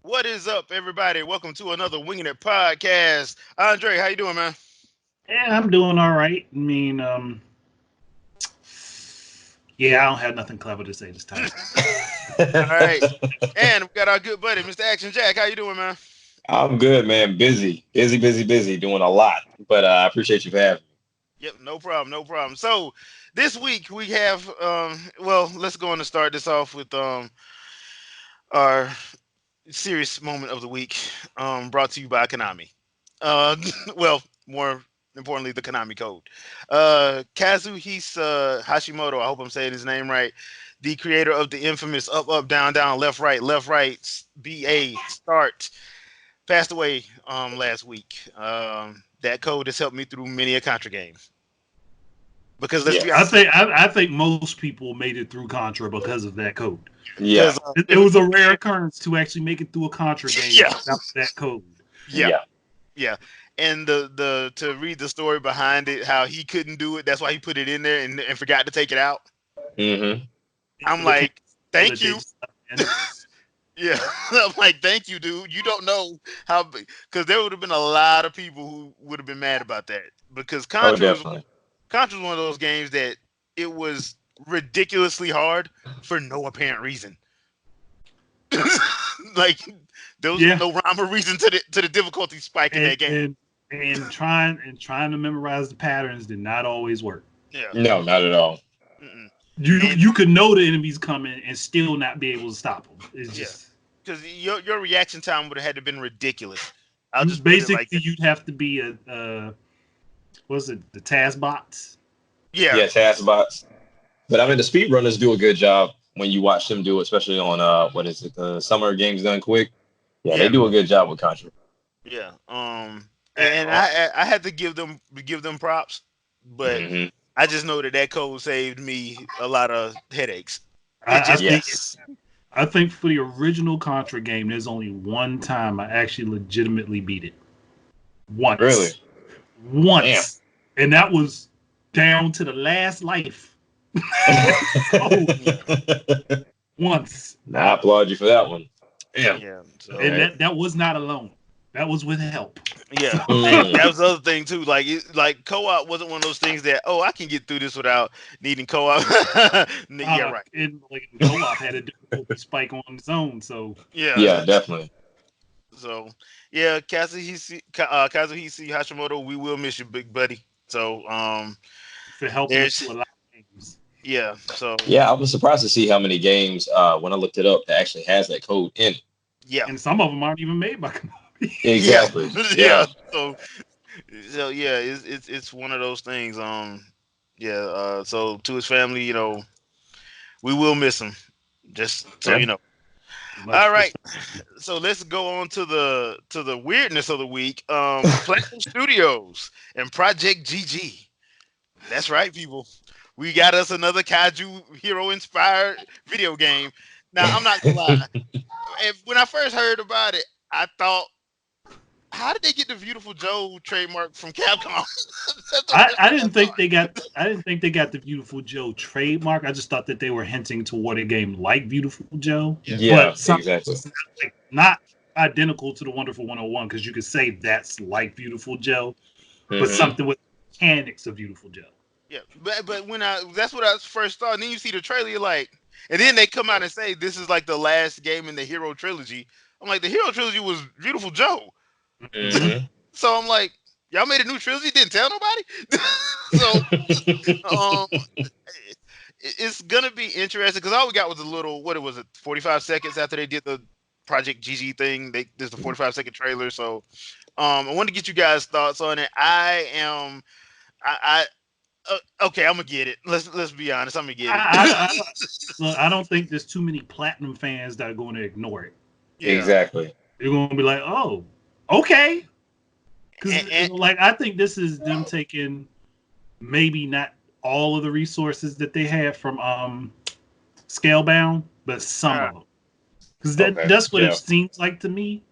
What is up, everybody? Welcome to another Wingin' It podcast. Andre, how you doing, man? Yeah, I'm doing all right. Yeah, I don't have nothing clever to say this time. All right. And we got our good buddy, Mr. Action Jack. How you doing, man? I'm good, man. Busy, doing a lot. But I appreciate you for having me. Yep, no problem, no problem. So this week we have well, let's go on and start this off with our serious moment of the week, brought to you by Konami. Uh well, more importantly, the Konami code. Kazuhisa Hashimoto, I hope I'm saying his name right, the creator of the infamous up, up, down, down, left, right, BA, start, passed away last week. That code has helped me through many a Contra game. Because let's be Yes. honest, I think most people made it through Contra because of that code. Yeah. because It was a rare occurrence to actually make it through a Contra game Yeah. without that code. yeah, yeah. And the to read the story behind it, how he couldn't do it, that's why he put it in there and forgot to take it out. Mm-hmm. I'm The like, game thank that they you. just left in. Yeah, I'm like, thank you, dude. You don't know how, because there would have been a lot of people who would have been mad about that. Because Oh, definitely. Contra was one of those games that it was ridiculously hard for no apparent reason. Like there was Yeah, no rhyme or reason to the difficulty spike in that game. and trying to memorize the patterns did not always work. Yeah. No, not at all. Mm-mm. And You could know the enemy's coming and still not be able to stop them. It's yeah, just because your reaction time would have had to been ridiculous. I'll you just put it like basically that. you'd have to be a was it the task bots? Yeah, Yeah, task bots. But I mean, the speedrunners do a good job when you watch them do it, especially on what is it, the Summer Games Done Quick. Yeah, they yeah, do a good job with Contra. yeah. And I had to give them props, but Mm-hmm. I just know that that code saved me a lot of headaches. It I just did. Yes. I think for the original Contra game, there's only one time I actually legitimately beat it. Really? Once. Damn. Once. And that was down to the last life. Oh, once. Nah, I applaud you for that one. Damn. Yeah. So And Right. that was not alone. That was with help. yeah, and Mm. that was the other thing too. Like co-op wasn't one of those things that I can get through this without needing co-op. Yeah, right. And like co-op had a difficulty spike on its own, so Yeah. Yeah, definitely. So yeah, Kazuhisi Hashimoto, we will miss you, big buddy. So for helping us there's through a lot of games. yeah. So Yeah, I was surprised to see how many games when I looked it up that actually has that code in it. yeah. And some of them aren't even made by Konami. Exactly. Yeah. Yeah. Yeah. So yeah, it's one of those things. Yeah. So to his family, we will miss him. Just so Yeah. you know. All right. So let's go on to the weirdness of the week. Platinum Studios and Project GG. That's right, people. We got us another kaiju hero inspired video game. Now I'm not gonna lie. When I first heard about it, I thought, how did they get the Beautiful Joe trademark from Capcom? That's the first I thing didn't think they got the Beautiful Joe trademark. I just thought that they were hinting toward a game like Beautiful Joe, Yeah, but something exactly. not identical to the Wonderful 101 because you could say that's like Beautiful Joe, but Mhm. something with mechanics of Beautiful Joe. Yeah, but when that's what I first thought. And then you see the trailer, you're like, and then they come out and say this is like the last game in the Hero trilogy. I'm like, the Hero trilogy was Beautiful Joe. Mhm. Mhm. So I'm like, y'all made a new trilogy, didn't tell nobody. So it's gonna be interesting because all we got was a little, what was it, 45 seconds after they did the Project GG thing. There's the 45-second trailer. So I want to get you guys' thoughts on it. I okay, I'm gonna get it. Let's be honest, I'm gonna get I, it. Look, I don't think there's too many Platinum fans that are going to ignore it. Yeah, Exactly. They're going to be like, "Oh, okay," and, because like I think this is them taking maybe not all of the resources that they had from Scalebound, but some uh, of them. Because Okay. that's what it Yeah. seems like to me.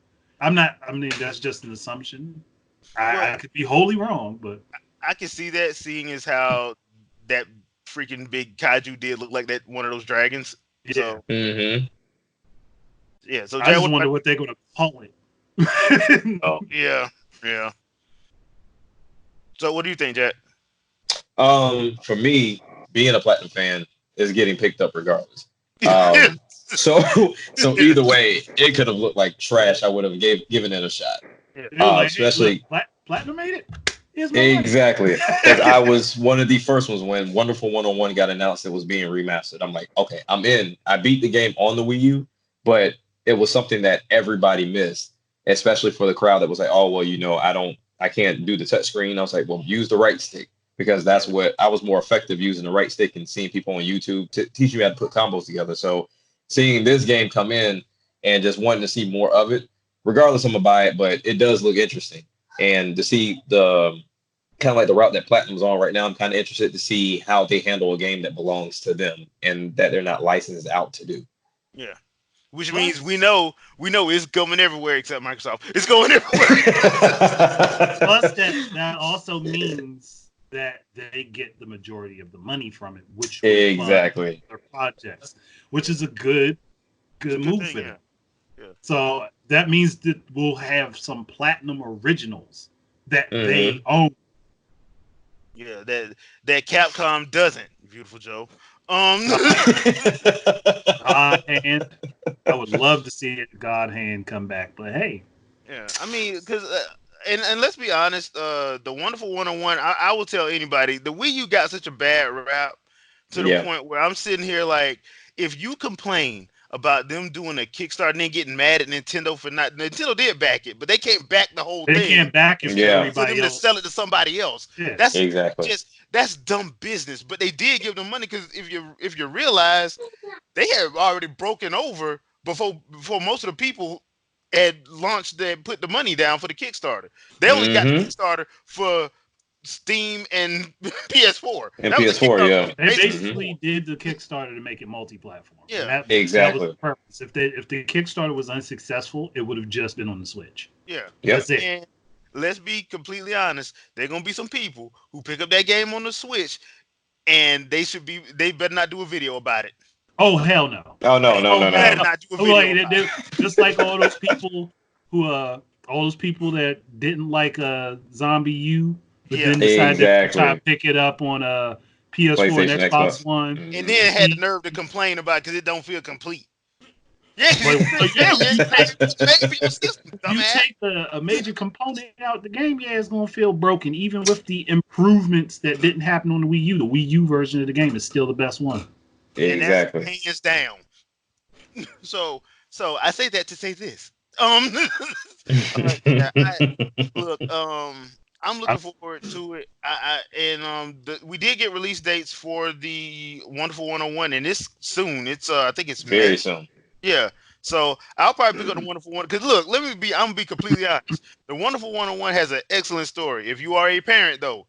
I'm not. I mean, that's just an assumption. well, I could be wholly wrong, but I can see that, seeing as how that freaking big kaiju did look like that one of those dragons. yeah. So Mhm. Yeah. So I Jay, just wonder what they're gonna call it. Oh, yeah. So what do you think, Jack? for me, being a Platinum fan is getting picked up regardless. Um, so so either way, it could have looked like trash. I would have given it a shot. They're like, hey, look, Especially Platinum made it. Here's my exactly because I was one of the first ones when Wonderful 101 got announced. It was being remastered. I'm like, okay, I'm in. I beat the game on the Wii U, but it was something that everybody missed, especially for the crowd that was like, oh well, I can't do the touch screen. I was like, well, use the right stick because that's what I was more effective using the right stick and seeing people on YouTube teach you how to put combos together. So seeing this game come in and just wanting to see more of it, regardless, I'm gonna buy it, but it does look interesting. And to see the kind of like the route that Platinum's on right now, I'm kind of interested to see how they handle a game that belongs to them and that they're not licensed out to do. Yeah. Which means we know it's going everywhere except Microsoft. It's going everywhere. Plus, that also means that they get the majority of the money from it, which will exactly fund their projects, which is a good move for them. Yeah. So that means that we'll have some Platinum originals that they own. Yeah, that Capcom doesn't. Beautiful Joe. God Hand. I would love to see it. God Hand come back, but hey. Yeah, I mean, because and let's be honest, the Wonderful 101. I will tell anybody the Wii U got such a bad rap to the point where I'm sitting here like, if you complain about them doing a Kickstarter and then getting mad at Nintendo for not, Nintendo did back it, but they can't back the whole thing. They can't back it for everybody else. To sell it to somebody else. Yeah. That's that's dumb business. But they did give them money because if you realize they had already broken over before most of the people had launched and put the money down for the Kickstarter. They only got the Kickstarter for Steam and PS4. And PS4, yeah. They basically did the Kickstarter to make it multi-platform. Yeah, exactly. That was the purpose. If the Kickstarter was unsuccessful, it would have just been on the Switch. Yeah, that's it. And let's be completely honest. There are gonna be some people who pick up that game on the Switch, and they better not do a video about it. Oh hell no! Oh no! Not do a video just like all those people who all those people that didn't like Zombie U, but then decided to try to pick it up on PS4 and Xbox One, and then had the nerve to complain about it because it don't feel complete. Yeah, you take a major component out the game, it's gonna feel broken. Even with the improvements that didn't happen on the Wii U, the Wii U version of the game is still the best one. Exactly. Hands down. So I say that to say this. Look, I'm looking forward to it. We did get release dates for the Wonderful 101, and it's soon. It's I think it's very soon. Yeah. So I'll probably pick up the Wonderful One because look, I'm gonna be completely honest. The Wonderful 101 has an excellent story. If you are a parent, though,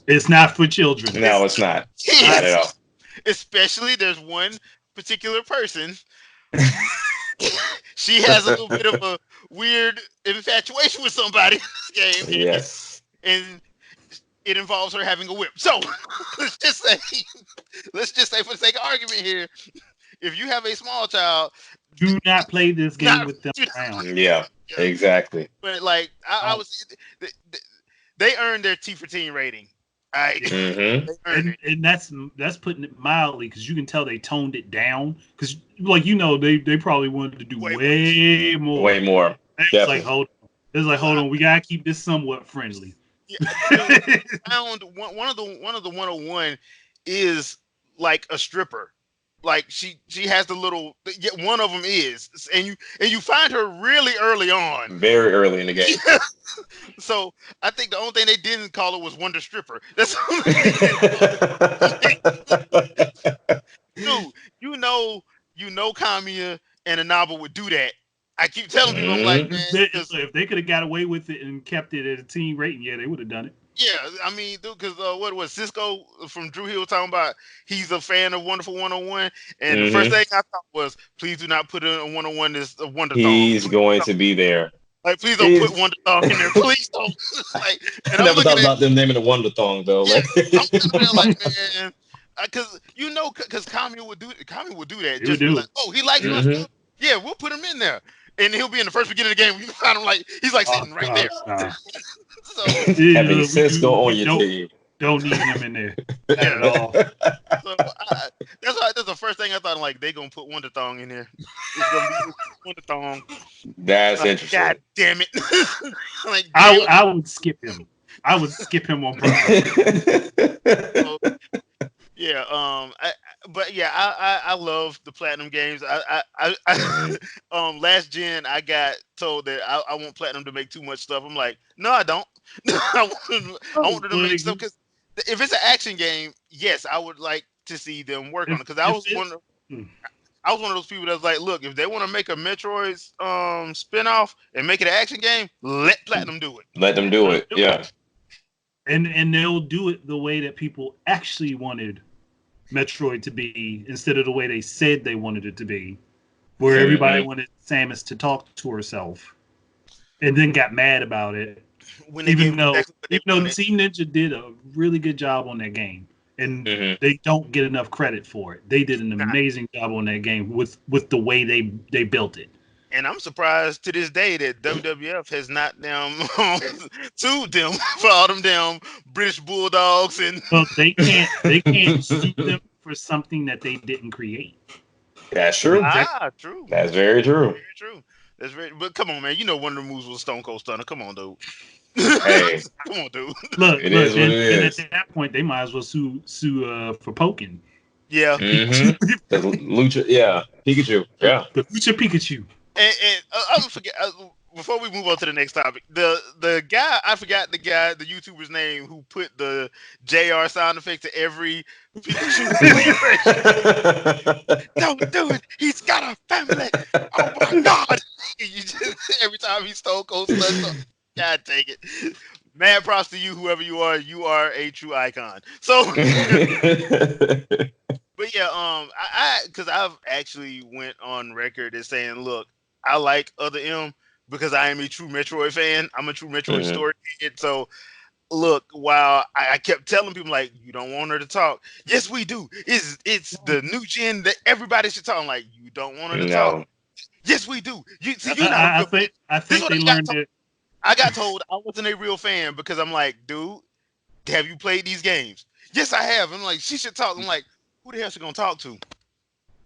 it's not for children. No, it's not. Not at all. Especially there's one particular person. She has a little bit of a weird infatuation with somebody in this game. Yes. And it involves her having a whip. So let's just say for the sake of argument here, if you have a small child, do not play this game with them around. Yeah, exactly. But like I was, they earned their T for teen rating. Right? And that's putting it mildly because you can tell they toned it down because they probably wanted to do way more. Way more. It's like hold on, we gotta keep this somewhat friendly. I found one of the 101 is like a stripper. Like she has the little. One of them is, and you find her really early on, very early in the game. So I think the only thing they didn't call her was Wonder Stripper. That's dude. You know, Kamiya and Inaba would do that. I keep telling people, I'm like, man, if they could have got away with it and kept it at a teen rating, they would have done it. Yeah, I mean, because what was Cisco from Drew Hill talking about? He's a fan of Wonderful 101, and the first thing I thought was, please do not put a 101 as a Wonder Thong. He's going to be there. Like, please don't put Wonder Thong in there. Please don't. Like, I never thought about them naming a Wonder Thong though. Yeah, I'm like, man, because Kami would do that. Just like, oh, he likes my stuff. yeah, we'll put him in there, and he'll be in the first beginning of the game. You find him like he's like sitting right there. So having Cisco on your team. Don't need him in there at all. So that's the first thing I thought. Like they gonna put Wonder Thong in there. It's gonna be Wonder Thong. That's interesting. God damn it! Like I would skip him. I would skip him on purpose. So, yeah. I love the Platinum games. Last gen I got told that I want Platinum to make too much stuff. I'm like, no, I don't. I want them to make stuff because if it's an action game, yes, I would like to see them work on it. Because I was one of those people that's like, look, if they want to make a Metroid spinoff and make it an action game, let Platinum do it. Let them do it. Yeah. And they'll do it the way that people actually wanted Metroid to be instead of the way they said they wanted it to be, where everybody wanted Samus to talk to herself and then got mad about it. Even though Team Ninja did a really good job on that game, and they don't get enough credit for it. They did an amazing job on that game with the way they built it. And I'm surprised to this day that WWF has not sued them for all them damn British Bulldogs and. Well, they can't sue them for something that they didn't create. That's true. True. That's very true. Very true. That's very. But come on, man. You know one of the moves was Stone Cold Stunner. Come on, dude. Hey, come on, dude. Look, and at that point, they might as well sue for poking. Yeah. The Lucha. Yeah. Pikachu. Yeah. The Lucha Pikachu. And I'm gonna forget before we move on to the next topic. The guy I forgot the YouTuber's name who put the JR sound effect to every Pikachu. Don't do it. He's got a family. Oh my God! Every time he Stone Cold Stunner. God take it. Mad props to you, whoever you are. You are a true icon. So, but yeah, because I've actually went on record as saying, look, I like Other M because I am a true Metroid fan. I'm a true Metroid story kid. So, look, while I kept telling people like, you don't want her to talk. Yes, we do. It's the new gen that everybody should talk. I'm like, you don't want her to talk. Yes, we do. I think they learned it. I got told I wasn't a real fan because I'm like, dude, have you played these games? Yes, I have. I'm like, she should talk. I'm like, who the hell is she gonna talk to?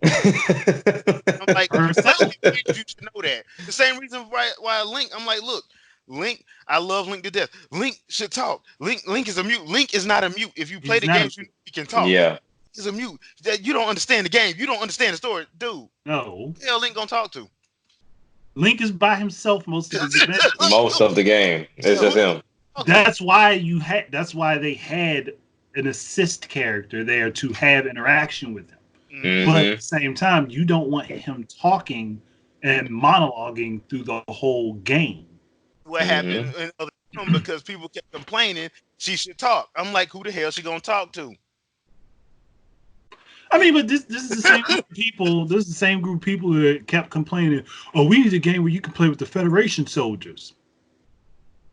I'm like, you should know that. The same reason why Link. I'm like, look, Link. I love Link to death. Link should talk. Link is a mute. Link is not a mute. If you play the games, you can talk. Yeah. He's a mute. That you don't understand the game. You don't understand the story, dude. No. Who the hell Link gonna talk to? Link is by himself most of the adventures. Most of the game. It's just him. That's why they had an assist character there to have interaction with him. But at the same time, you don't want him talking and monologuing through the whole game. What happened in other because people kept complaining she should talk. I'm like, who the hell she gonna talk to? I mean, but this is the same group of people. This is the same group of people that kept complaining. Oh, we need a game where you can play with the Federation soldiers.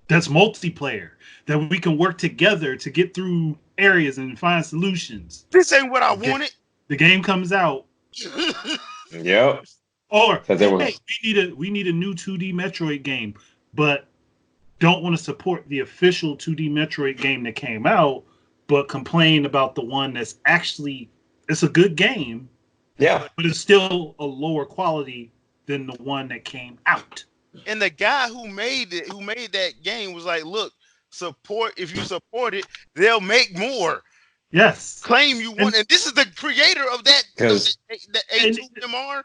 That's multiplayer. That we can work together to get through areas and find solutions. This ain't what I wanted. The game comes out. Yep. Or hey, we need a new 2D Metroid game, but don't want to support the official 2D Metroid game that came out, but complain about the one that's actually. It's a good game, yeah, but it's still a lower quality than the one that came out. And the guy who made that game was like, "Look, if you support it, they'll make more." Yes, claim you want, and this is the creator of that the A2MR.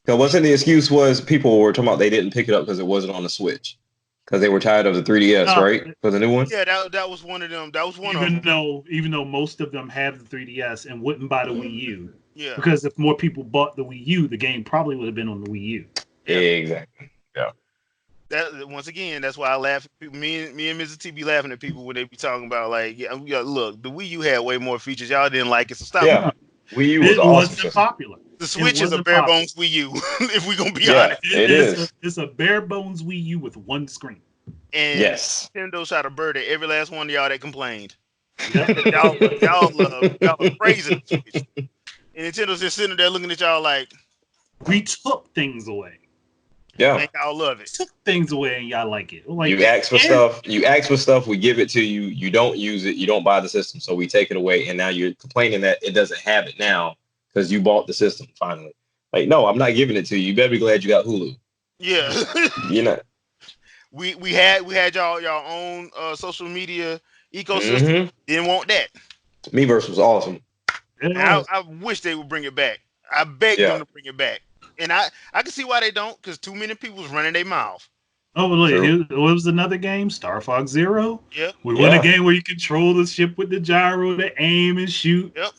Because wasn't the excuse was people were talking about they didn't pick it up because it wasn't on the Switch. Because they were tired of the 3DS, right? For the new one? Yeah, that was one of them. That was one of them. Even though most of them have the 3DS and wouldn't buy the Wii U. Yeah. Because if more people bought the Wii U, the game probably would have been on the Wii U. Yeah. Exactly. Yeah. That once again, that's why I laugh at people. Me and Mr. T be laughing at people when they be talking about like, look, the Wii U had way more features. Y'all didn't like it, so stop. Yeah. Wii U was awesome. Wasn't popular. The Switch is a bare bones Wii U, if we're gonna be honest. It is. It's a bare bones Wii U with one screen. And yes, Nintendo shot a bird at every last one of y'all that complained. y'all are praising the Switch. And Nintendo's just sitting there looking at y'all like, We took things away. Yeah. And y'all love it. Took things away and y'all like it. Like, you ask for stuff. You ask for stuff. We give it to you. You don't use it. You don't buy the system. So we take it away. And now you're complaining that it doesn't have it now because you bought the system finally. Like, no, I'm not giving it to you. You better be glad you got Hulu. Yeah. You're not. We had y'all own social media ecosystem. Didn't want that. Miiverse was awesome. And I wish they would bring it back. I begged them to bring it back. And I can see why they don't, because too many people's running their mouth. Oh, look, it was another game, Star Fox Zero. Yep. We won a game where you control the ship with the gyro to aim and shoot. Yep.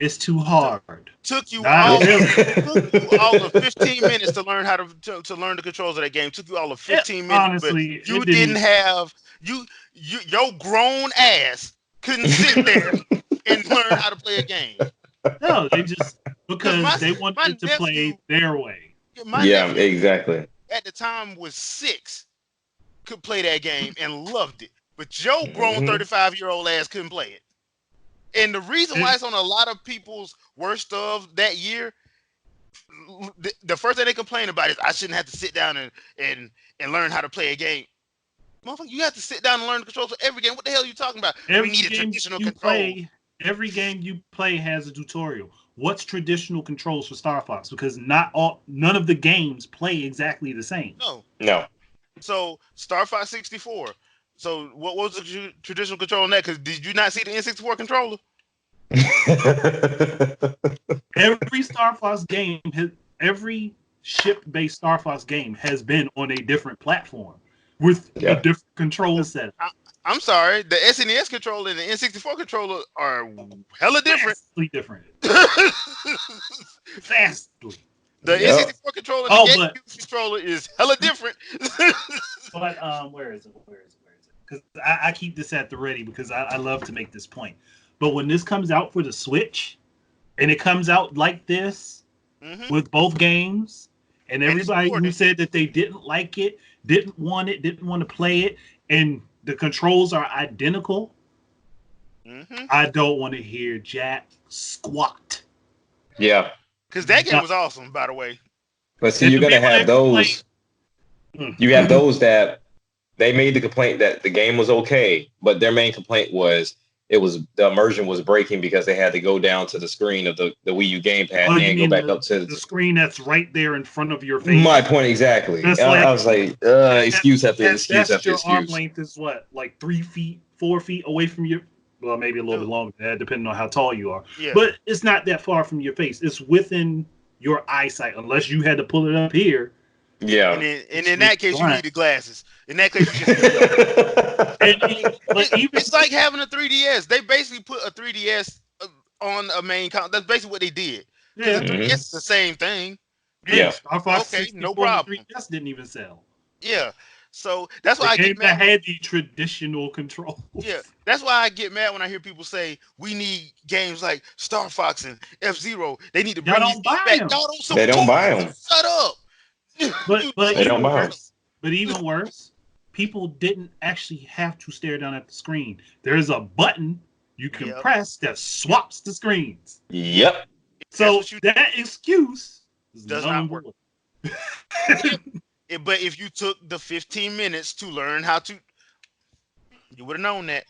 It's too hard. Took you all of 15 minutes to learn how to learn the controls of that game. Took you all of 15 minutes. Honestly, but you didn't have your grown ass couldn't sit there and learn how to play a game. No, they just because they wanted to play their way. Yeah, exactly. At the time was 6, could play that game and loved it. But your grown 35-year-old ass couldn't play it. And the reason why it's on a lot of people's worst of that year, the first thing they complain about is I shouldn't have to sit down and learn how to play a game. Motherfucker, you have to sit down and learn the controls for every game. What the hell are you talking about? We need a traditional control. Every game you play has a tutorial. What's traditional controls for Star Fox? Because none of the games play exactly the same. No. So Star Fox 64. So what was the traditional control on that? Because did you not see the N64 controller? Every Star Fox game, every ship-based Star Fox game has been on a different platform with a different control set. I'm sorry, the SNES controller and the N64 controller are hella different. Vastly different. Vastly. The N64 controller and the GameCube controller is hella different. But where is it? Because I keep this at the ready because I love to make this point. But when this comes out for the Switch, and it comes out like this with both games, and everybody who said that they didn't like it, didn't want to play it, and the controls are identical, I don't want to hear jack squat. Yeah. Because that game was awesome, by the way. But see, you're going to have those. You have those that they made the complaint that the game was okay, but their main complaint was the immersion was breaking because they had to go down to the screen of the Wii U gamepad and go back up to the screen that's right there in front of your face. My point exactly. I was like, excuse after excuse after excuse. Your arm length is what, like 3 feet, 4 feet away from your. Well, maybe a little bit longer than that, depending on how tall you are. Yeah. But it's not that far from your face. It's within your eyesight, unless you had to pull it up here. Yeah. And in that case, you need the glasses. In that case, you just it's like having a 3DS. They basically put a 3DS on a main console. That's basically what they did. Yeah. The 3DS is the same thing. Yeah. Okay, no problem. 3DS didn't even sell. Yeah. So that's why I get mad. They had the traditional control. Yeah, that's why I get mad when I hear people say we need games like Star Fox and F-Zero. They need to bring these back. They don't buy them. Shut up. But they don't buy them. But even worse, people didn't actually have to stare down at the screen. There's a button you can press that swaps the screens. Yep. So that excuse does not work. But if you took the 15 minutes to learn how to, you would have known that.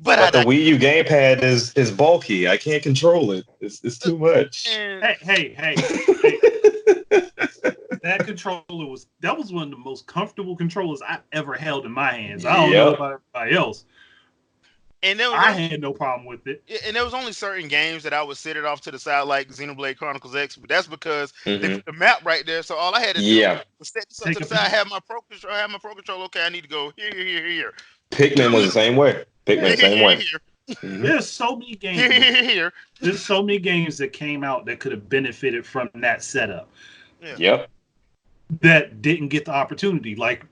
But the Wii U gamepad is bulky. I can't control it. It's too much. Hey. That controller was one of the most comfortable controllers I've ever held in my hands. I don't know about everybody else. And I had no problem with it. And there was only certain games that I would sit it off to the side, like Xenoblade Chronicles X, but that's because they put the map right there. So all I had to do was set this up to the side, have my Pro Controller. Okay, I need to go here. Pikmin was the same way. There's so many games. There's so many games that came out that could have benefited from that setup. Yep. That didn't get the opportunity, like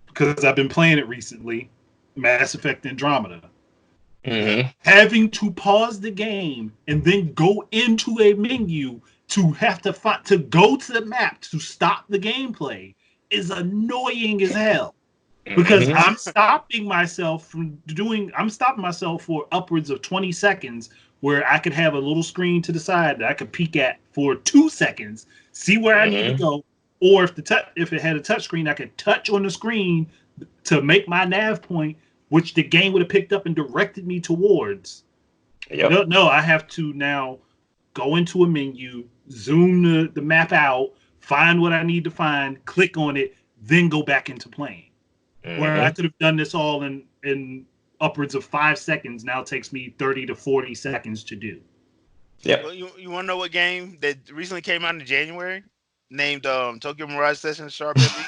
because I've been playing it recently. Mass Effect Andromeda. Having to pause the game and then go into a menu to have to go to the map to stop the gameplay is annoying as hell. Because I'm stopping myself for upwards of 20 seconds where I could have a little screen to the side that I could peek at for 2 seconds, see where I need to go, or if it had a touch screen, I could touch on the screen to make my nav point, which the game would have picked up and directed me towards. Yep. No, I have to now go into a menu, zoom the map out, find what I need to find, click on it, then go back into playing. Where I could have done this all in upwards of 5 seconds, now it takes me 30 to 40 seconds to do. Yep. Well, you want to know what game that recently came out in January? Named Tokyo Mirage Session Sharp FE.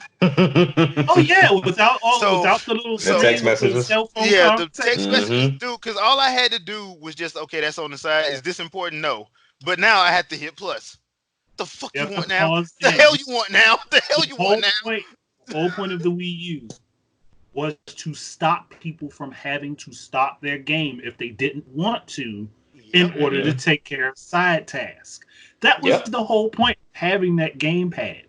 Oh yeah, without the little text messages. cell phone Yeah, the text messages, Mhm. dude. Because all I had to do was just okay. That's on the side. Is this important? No. But now I have to hit plus. The fuck you want now? The hell you want now? The hell you want now? The whole point of the Wii U was to stop people from having to stop their game if they didn't want to in order to take care of side tasks. That was the whole point of having that gamepad,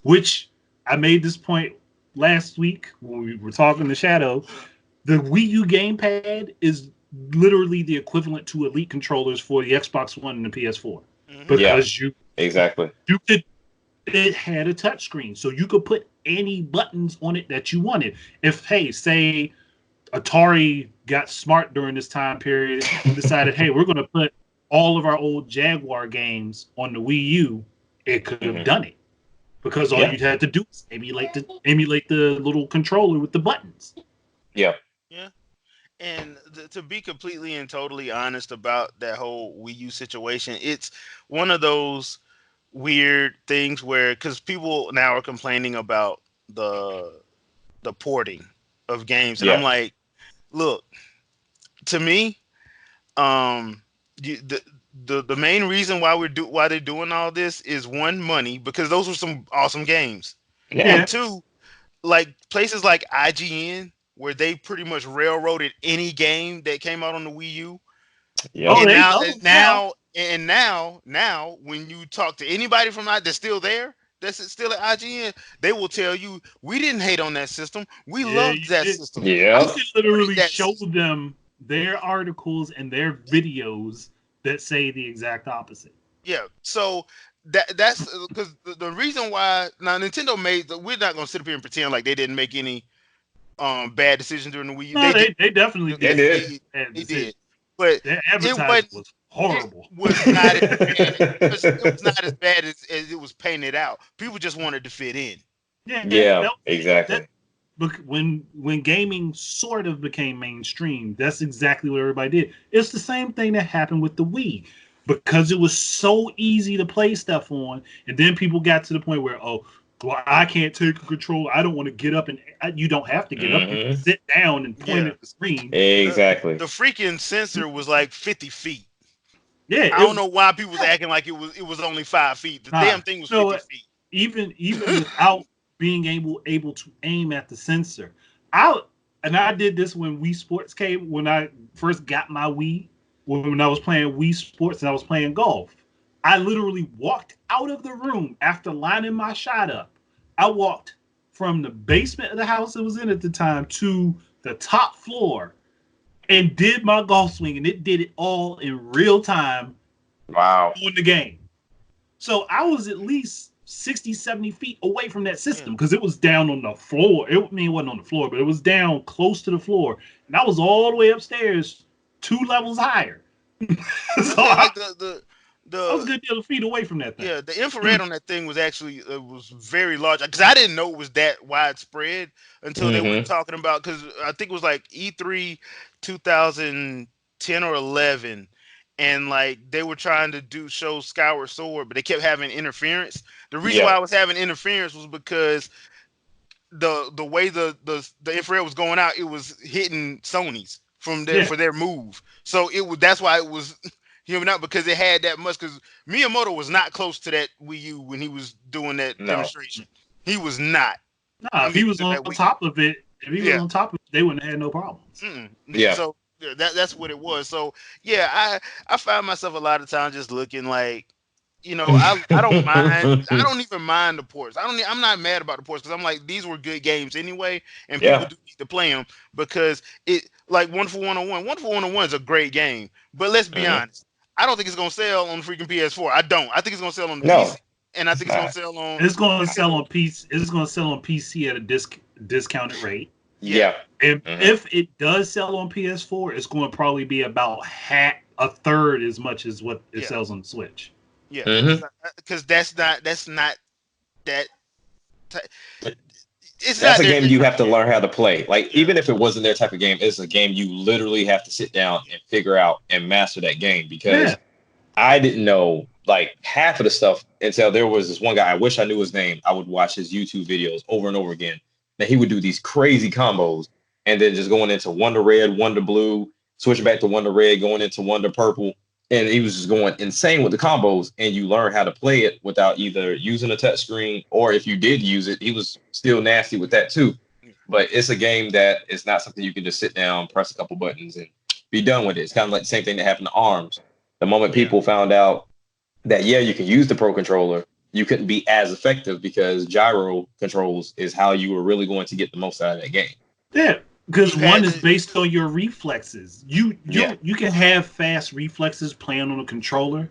which I made this point last week when we were talking to Shadow. The Wii U gamepad is literally the equivalent to Elite controllers for the Xbox One and the PS4. Because it had a touchscreen, so you could put any buttons on it that you wanted. If, say Atari got smart during this time period and decided, hey, we're going to put all of our old Jaguar games on the Wii U, it could have done it. Because all you had to do was emulate the little controller with the buttons. Yeah. And to be completely and totally honest about that whole Wii U situation, it's one of those weird things where, because people now are complaining about the porting of games, and I'm like, look, to me, the main reason why they're doing all this is one, money, because those were some awesome games, and two, like places like IGN, where they pretty much railroaded any game that came out on the Wii U. And now, when you talk to anybody from that's still there, that's still at IGN, they will tell you we didn't hate on that system. We loved that system. You can literally show them their articles and their videos that say the exact opposite. Yeah, so that's because the reason why now Nintendo we're not gonna sit up here and pretend like they didn't make any bad decisions during the Wii U. No, they definitely did. They did. But their advertising was horrible. It was not as bad. It was not as bad as it was painted out. People just wanted to fit in. Exactly. When gaming sort of became mainstream, that's exactly what everybody did. It's the same thing that happened with the Wii. Because it was so easy to play stuff on, and then people got to the point where, I can't take a controller. I don't want to get up, and you don't have to get up. You can sit down and point at the screen. Exactly. The freaking sensor was like 50 feet. Yeah, I don't know why people was acting like it was only 5 feet. The damn thing was 50 feet. Even without being able to aim at the sensor, I did this when Wii Sports came. When I first got my Wii, when I was playing Wii Sports and I was playing golf, I literally walked out of the room after lining my shot up. I walked from the basement of the house it was in at the time to the top floor and did my golf swing, and it did it all in real time. Wow. On the game. So I was at least 60, 70 feet away from that system because it was down on the floor. It wasn't on the floor, but it was down close to the floor. And I was all the way upstairs 2 levels higher. So I was a good deal of feet away from that thing. Yeah, the infrared on that thing was actually was very large because I didn't know it was that widespread until they were talking about, because I think it was like E3 2010 or 11, and like they were trying to show Skyward Sword, but they kept having interference. The reason why I was having interference was because the way the infrared was going out, it was hitting Sony's for their move. So that's why it was hearing out, because it had that much. Because Miyamoto was not close to that Wii U when he was doing that demonstration. He was not. If he was on top of it, they wouldn't have had no problems. Yeah. So that's what it was. So yeah, I find myself a lot of times just looking like, I don't mind. I don't even mind the ports. I'm not mad about the ports because I'm like these were good games anyway, and people Yeah. do need to play them because it like Wonderful 101. Wonderful 101 is a great game, but let's be Mhm. honest. I don't think it's gonna sell on the freaking PS4. I don't. I think it's gonna sell on the PC, No, and I it's think it's gonna not. sell on It's going to console. sell on PC. It's going to sell on PC at a discounted rate. Yeah, Yeah. If Hmm. if it does sell on PS4, it's going to probably be about a third as much as what it yeah, sells on the Switch. yeah. Hmm. Because that's not that. T- it's That's not a their game you type have of to game. learn how to play. Like, Yeah, even if it wasn't their type of game, it's a game you literally have to sit down and figure out and master that game Yeah, because I didn't know like half of the stuff until there was this one guy. I wish I knew his name. I would watch his YouTube videos over and over again. That he would do these crazy combos and then just going into Wonder Red, Wonder Blue, switching back to Wonder Red, going into Wonder Purple. And he was just going insane with the combos. And you learn how to play it without either using a touch screen or if you did use it, he was still nasty with that too. But it's a game that is not something you can just sit down, press a couple buttons, and be done with it. It's kind of like the same thing that happened to ARMS. The moment yeah, people found out that yeah, you can use the Pro controller, you couldn't be as effective because gyro controls is how you were really going to get the most out of that game. yeah. you Because one had is to. based on your reflexes. You Yeah. you you can have fast reflexes playing on a controller,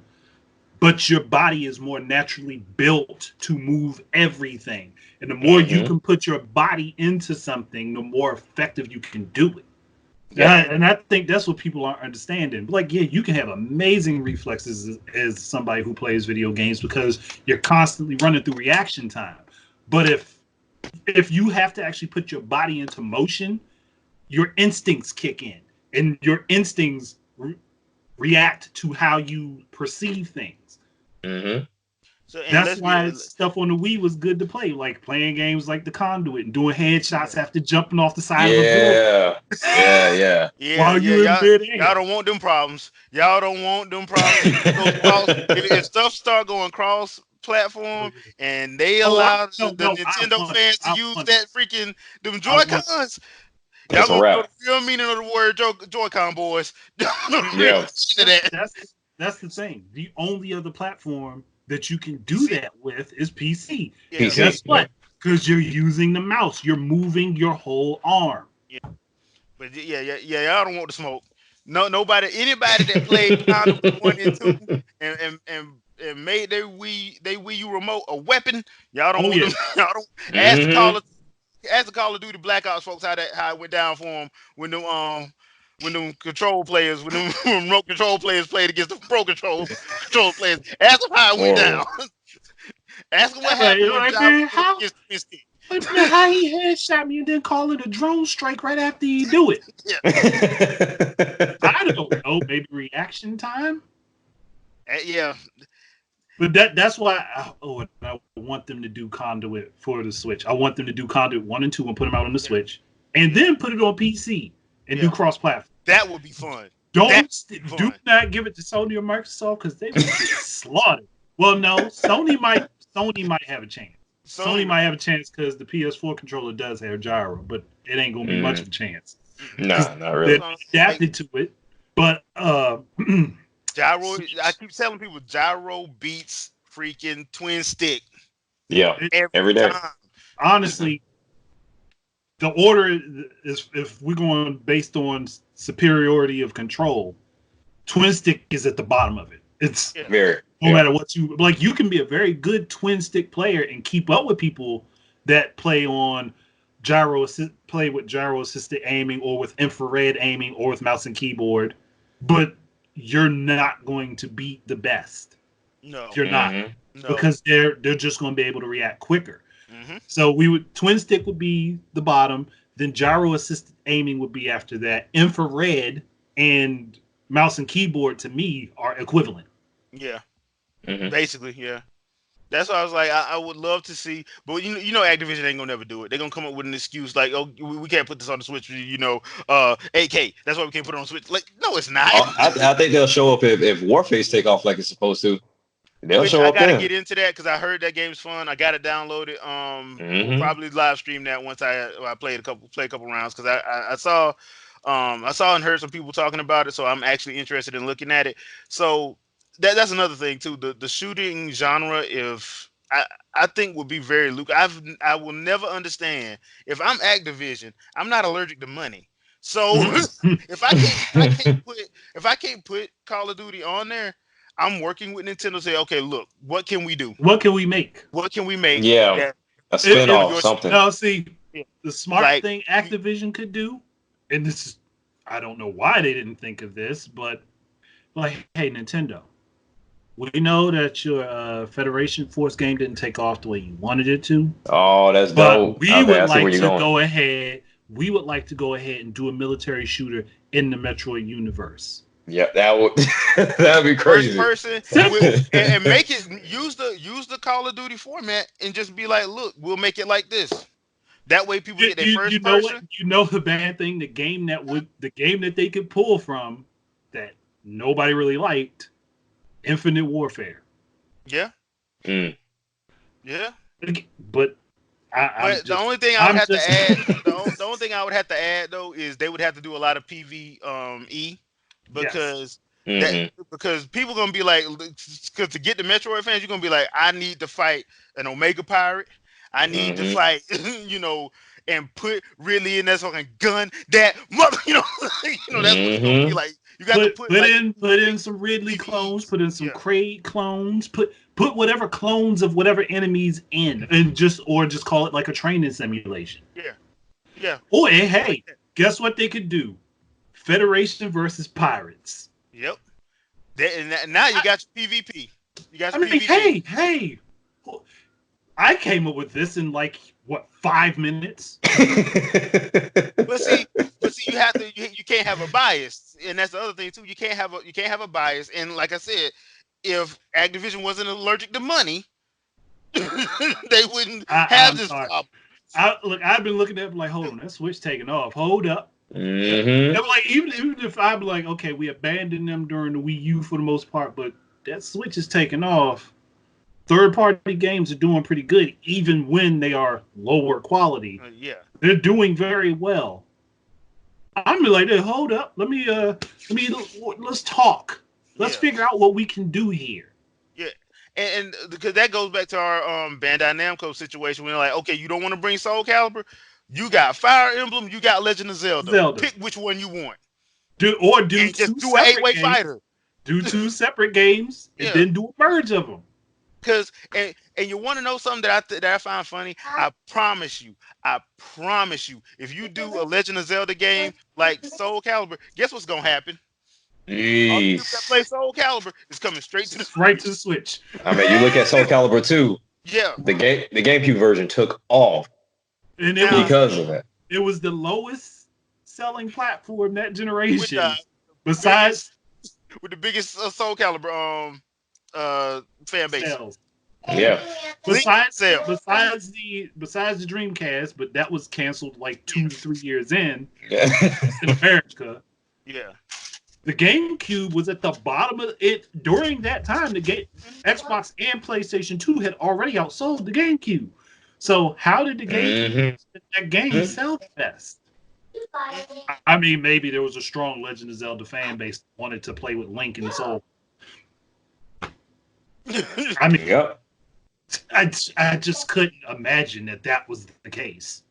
but your body is more naturally built to move everything. And the more you Hmm. can put your body into something, the more effective you can do it. Yep. And I think that's what people aren't understanding. Like, yeah, you can have amazing reflexes as somebody who plays video games because you're constantly running through reaction time. But if you have to actually put your body into motion, your instincts kick in, and your instincts react to how you perceive things. Hmm. So and That's let's be why stuff on the Wii was good to play, like playing games like the Conduit and doing yeah, headshots after jumping off the side of a building Yeah. Yeah. Yeah. yeah, while yeah. you're in Y'all midair. don't want them problems. Y'all don't want them problems. If it goes cross, if stuff start going cross platform and they Oh, allow no, the no, I Nintendo want it. fans to I use want it. that freaking them I Joy want Cons, y'all It's a gonna know wrap. the real meaning of the word Joy-Con boys. Y'all know the real Yeah. meaning of it. that. That's the thing. The only other platform that you can do PC. that with is PC. Yeah, Guess PC. what? Yep. Because you're using the mouse, you're moving your whole arm. yeah. But yeah. Y'all don't want the smoke. No, anybody that played Conduit 1 and 2 and made their Wii U remote a weapon. Y'all don't Oh want them. yeah. Y'all don't ask the Hmm. Call of Duty Black Ops folks how it went down for them when them control players when them remote control players played against the pro control players. Ask them how it went down. Horrible. Ask them what Like, happened when like Gyro man, went up how against Twin Stick. like, man, how he headshot me and then call it a drone strike right after you do it? Yeah, I don't know. Maybe reaction time. yeah, But that's why I want them to do Conduit for the Switch. I want them to do Conduit 1 and 2 and put them out on the yeah, Switch. And yeah, then put it on PC and do yeah. cross platform. That would be fun. That Don't would be do fun. not give it to Sony or Microsoft because they will get slaughtered. Well, no, Sony might have a chance. Sony Sony. might have a chance because the PS4 controller does have gyro, but it ain't gonna be much Mm, of a chance because nah, not they're really. Like adapted to it. But gyro. I Switch, keep telling people gyro beats freaking twin stick Yeah. it, Every every day. time. honestly, the order is if we're going based on superiority of control, twin stick is at the bottom of it. It's Yeah, Very. no Yeah. matter what you like. You can be a very good twin stick player and keep up with people that play with gyro assisted aiming or with infrared aiming or with mouse and keyboard, but you're not going to beat the best. no, You're not Hmm. no. because they're just going to be able to react quicker. Hmm. So we would twin stick would be the bottom, then gyro assisted aiming would be after that. Infrared and mouse and keyboard to me are equivalent. Yeah, Hmm. basically, yeah. That's why I was like, I would love to see, but Activision ain't gonna never do it. They're gonna come up with an excuse like, oh, we can't put this on the Switch. 8K. That's why we can't put it on Switch. Like, no, it's not. I think they'll show up if Warface take off like it's supposed to. They'll Which show I up gotta then. get into that because I heard that game's fun. I got it downloaded. We'll Hmm. probably live stream that once I play a couple rounds because I saw and heard some people talking about it, so I'm actually interested in looking at it. So that's another thing too. The shooting genre, if I think would be very lucrative. I will never understand if I'm Activision. I'm not allergic to money, so if I can't put Call of Duty on there, I'm working with Nintendo. Say, okay, look, what can we do? What can we make? What can we make? Yeah, That a If spinoff, something. now see yeah, the smart like thing Activision could do, and this is I don't know why they didn't think of this, but like, hey Nintendo, we know that your Federation Force game didn't take off the way you wanted it to, Oh, that's but dope. we Okay, would I see like where you're to going. go ahead. We would like to go ahead and do a military shooter in the Metroid universe. Yeah, that would that'd be first crazy. person and make it use the Call of Duty format and just be like, look, we'll make it like this. That way, people get their You first know what? person. You know the bad thing. The game that they could pull from that nobody really liked, Infinite Warfare. Yeah, Mm. yeah. But But the only thing I would have to add, the only thing I would have to add though is they would have to do a lot of PvE because because people gonna be like, because to get the Metroid fans, you're gonna be like, I need to fight an Omega Pirate, I need to fight, and put really in that fucking gun that mother, that's what it's gonna be like. You got to put in some Ridley clones, put in some yeah. Kraid clones, put whatever clones of whatever enemies in, and just call it like a training simulation. Yeah. Oh, and hey, guess what they could do? Federation versus pirates. Yep. And now you got your PvP. You got your PvP. PvP. Hey. I came up with this in like 5 minutes. but see, you have to. You can't have a bias, and that's the other thing too. You can't have a bias. And like I said, if Activision wasn't allergic to money, they wouldn't have this problem. I've been looking at it like, hold on, that Switch taking off. Hold up. Mm-hmm. Like even if I'm like, okay, we abandoned them during the Wii U for the most part, but that Switch is taking off. Third-party games are doing pretty good, even when they are lower quality. They're doing very well. I'm like, hey, hold up, let's talk. Let's figure out what we can do here. Yeah, and because that goes back to our Bandai Namco situation. We're like, okay, you don't want to bring Soul Calibur, you got Fire Emblem, you got Legend of Zelda. Pick which one you want. Do an 8-way fighter. Do 2 separate games and then do a merge of them. Because and you want to know something that I find funny? I promise you, if you do a Legend of Zelda game like Soul Calibur, guess what's gonna happen? All the people that play Soul Calibur is coming straight to the Switch. I mean, you look at Soul Calibur 2. Yeah. The GameCube version took off because of that. It was the lowest selling platform that generation. With the biggest Soul Calibur fan base. Sales. Yeah. Besides the Dreamcast, but that was canceled like 2 to 3 years in America. Yeah. The GameCube was at the bottom of it during that time. Xbox and PlayStation 2 had already outsold the GameCube. So how did the game sell best? I mean, maybe there was a strong Legend of Zelda fan base that wanted to play with Link and Soul. I mean, I just couldn't imagine that was the case.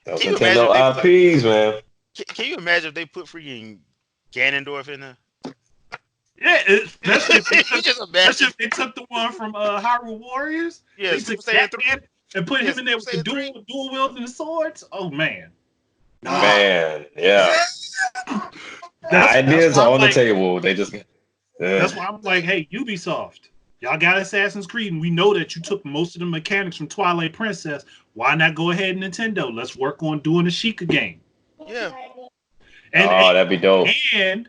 Those Nintendo IPs, man. Can you imagine if they put freaking Ganondorf in there? Yeah, especially if they took the one from Hyrule Warriors. Yeah, they took that and put him in there with the dual wielding swords. Oh man. Man, yeah. The ideas are on the table. They just. That's why I'm like, hey, Ubisoft, y'all got Assassin's Creed, and we know that you took most of the mechanics from Twilight Princess. Why not go ahead, Nintendo? Let's work on doing a Sheikah game. Yeah. That'd be dope. And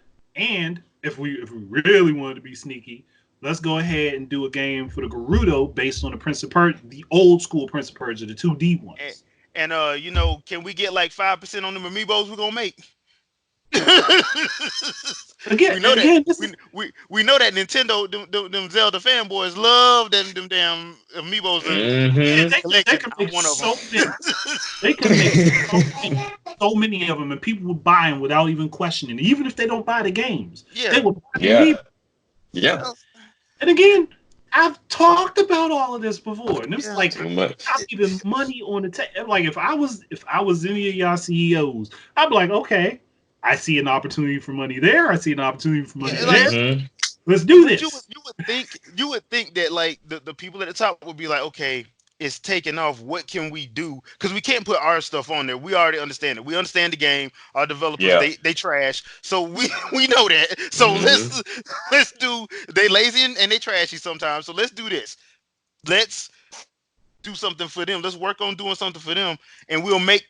if we really wanted to be sneaky, let's go ahead and do a game for the Gerudo based on the Prince of Persia, the old school Prince of Persia, the 2D ones. And can we get like 5% on the amiibos we're gonna make? Again, we know that Nintendo, them Zelda fanboys love them damn amiibos. They can make so many. They can make so many. so many of them, and people would buy them without even questioning. Even if they don't buy the games, they would buy the amiibo. Yeah. And again, I've talked about all of this before, and it's like Too much. not even money on the table. Like if I was any of y'all CEOs, I'd be like, okay, I see an opportunity for money there. I see an opportunity for money there. Let's do this. You would think that like the people at the top would be like, okay, it's taking off. What can we do? Because we can't put our stuff on there. We already understand it. We understand the game. Our developers they trash, so we know that. So let's do. They lazy and they trashy sometimes. So let's do this. Let's do something for them. Let's work on doing something for them, and we'll make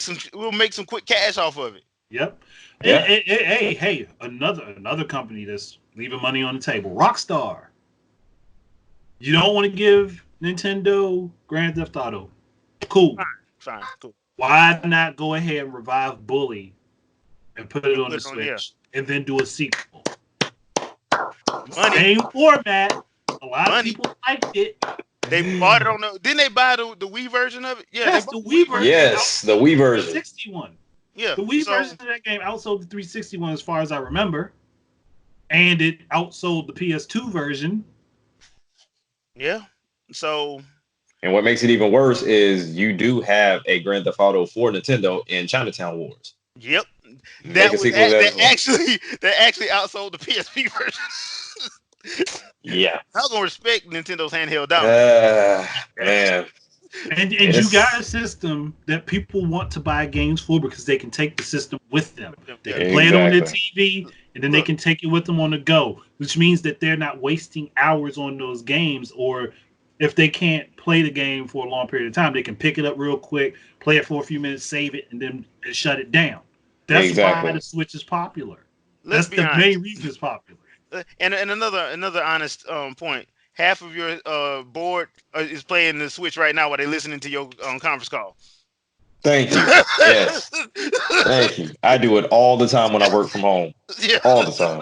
some quick cash off of it. Yep. Yeah. Hey, another company that's leaving money on the table. Rockstar. You don't want to give Nintendo Grand Theft Auto. Cool. Fine. Cool. Why not go ahead and revive Bully and put it on the Switch and then do a sequel? Same format. A lot of people liked it. They bought it on the. Didn't they buy the Wii version of it? Yeah, yes, the Wii version. Yes, the Wii version. 361. Yeah, the Wii version of that game outsold the 361 as far as I remember, and it outsold the PS2 version. Yeah. So. And what makes it even worse is you do have a Grand Theft Auto for Nintendo in Chinatown Wars. Yep. That actually outsold the PSP version. Yeah. I was gonna respect Nintendo's handheld down. Man. And you got a system that people want to buy games for because they can take the system with them. They can play it on their TV, and then they can take it with them on the go, which means that they're not wasting hours on those games. Or if they can't play the game for a long period of time, they can pick it up real quick, play it for a few minutes, save it, and then shut it down. That's why the Switch is popular. That's the main reason it's popular. And another honest point. Half of your board is playing the Switch right now while they're listening to your conference call. Thank you. Yes. Thank you. I do it all the time when I work from home. Yeah. All the time.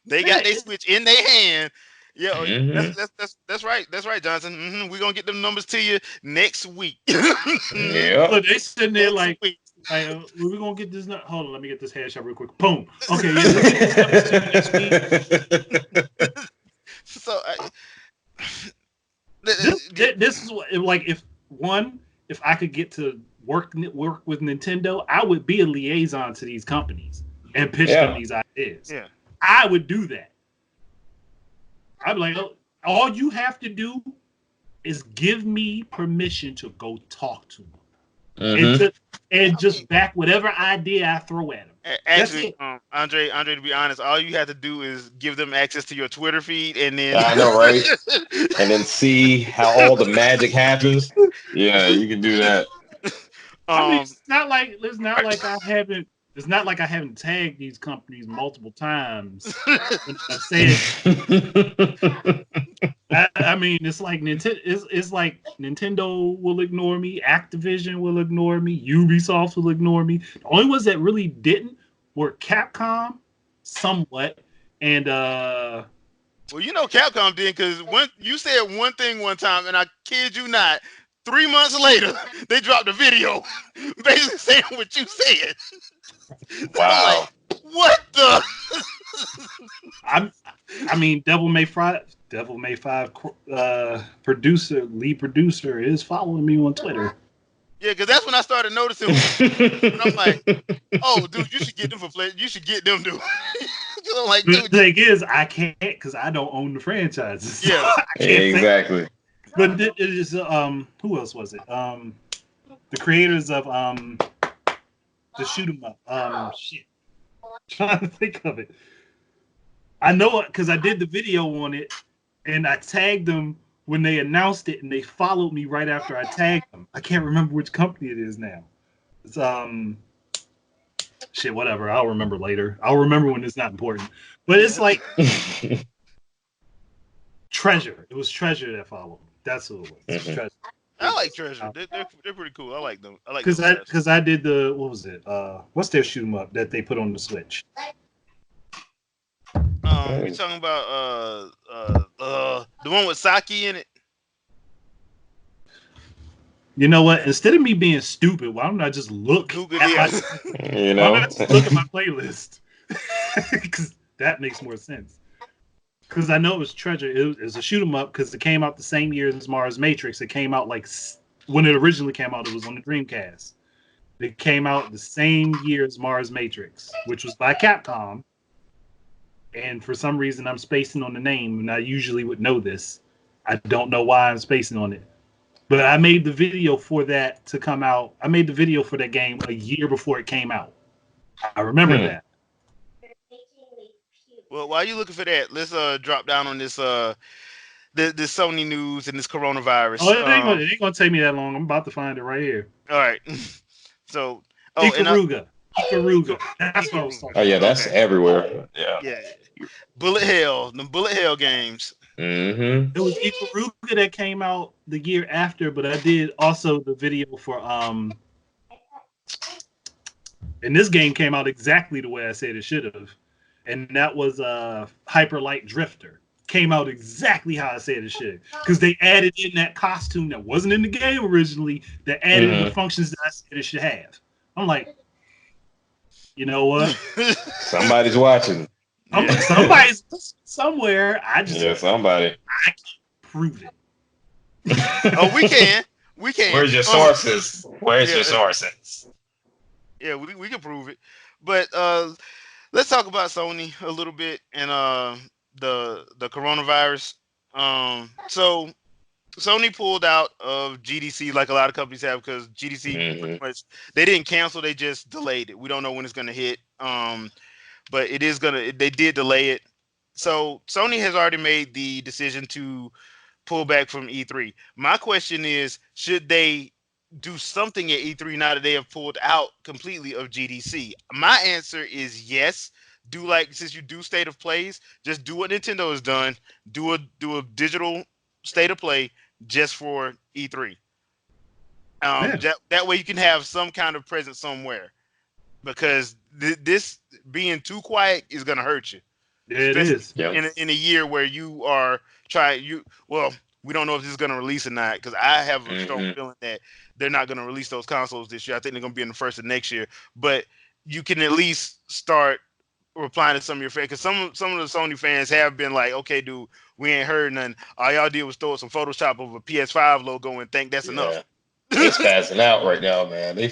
They got their Switch in their hand. Yeah, that's right. That's right, Johnson. We're gonna get them numbers to you next week. Yeah. Look, they sitting there like we're gonna get this. Hold on, let me get this headshot real quick. Boom. Okay. Next week. So this is what, like, if I could get to work with Nintendo, I would be a liaison to these companies and pitch them these ideas. Yeah, I would do that. I'd be like, all you have to do is give me permission to go talk to them, and just back whatever idea I throw at them. Actually, Andre, to be honest, all you have to do is give them access to your Twitter feed, and then I know, right? And then see how all the magic happens. Yeah, you can do that. I mean, it's not like I haven't tagged these companies multiple times. I said, I mean, it's like Nintendo will ignore me, Activision will ignore me, Ubisoft will ignore me. The only ones that really didn't were Capcom, somewhat, and well, Capcom did, because you said one thing one time, and I kid you not, 3 months later they dropped a video basically saying what you said. Wow. Like, what the? I mean, Devil May 5 lead producer is following me on Twitter. Yeah, because that's when I started noticing. And I'm like, oh, dude, you should get them for play. You should get them, dude. I'm like, dude. The thing is, I can't because I don't own the franchises. So yeah, exactly. But it is who else was it? The creators of the shoot 'em up. Shit. I'm trying to think of it. I know it because I did the video on it, and I tagged them when they announced it, and they followed me right after I tagged them. I can't remember which company it is now. It's shit, whatever. I'll remember later. I'll remember when it's not important. But it's like Treasure. It was Treasure that followed. That's who it was. Treasure. I like Treasure. They're pretty cool. I like them. I like because I did the what was it? What's their shoot 'em up that they put on the Switch? You're talking about the one with Saki in it. You know what? Instead of me being stupid, why don't I just look Google at my it. why don't I just look at my playlist? Because that makes more sense. Because I know it was Treasure. It was a shoot 'em up because it came out the same year as Mars Matrix. It came out like when it originally came out. It was on the Dreamcast. It came out the same year as Mars Matrix, which was by Capcom. And for some reason, I'm spacing on the name, and I usually would know this. I don't know why I'm spacing on it. But I made the video for that to come out. I made the video for that game a year before it came out. I remember that. Well, while you looking for that, let's drop down on this this Sony news and this coronavirus. Oh, it ain't gonna take me that long. I'm about to find it right here. All right. So, Ikaruga. That's what I was talking about. Oh yeah, that's everywhere. Yeah. Yeah. The Bullet Hell games. Mm-hmm. It was Ikaruga that came out the year after, but I did also the video for and this game came out exactly the way I said it should have, and that was Hyper Light Drifter. Came out exactly how I said it should, because they added in that costume that wasn't in the game originally. That added in the functions that I said it should have. I'm like, you know what? Somebody's watching. Somebody's somewhere. Somebody. I can prove it. Oh, we can. Where's your sources? Where's your sources? Yeah, we can prove it. But let's talk about Sony a little bit and the coronavirus. So Sony pulled out of GDC like a lot of companies have, because GDC pretty much, they didn't cancel, they just delayed it. We don't know when it's going to hit. But it is they did delay it. So Sony has already made the decision to pull back from E3. My question is, should they do something at E3 now that they have pulled out completely of GDC? My answer is yes. Since you do state of plays, just do what Nintendo has done. Do a digital state of play just for E3. That way you can have some kind of presence somewhere. Because this being too quiet is going to hurt you. Yeah, it is. In a year where you are we don't know if this is going to release or not, because I have a strong feeling that they're not going to release those consoles this year. I think they're going to be in the first of next year. But you can at least start replying to some of your fans, because some of the Sony fans have been like, okay, dude, we ain't heard nothing. All y'all did was throw some Photoshop of a PS5 logo and think that's enough. They're spazzing out right now, man. They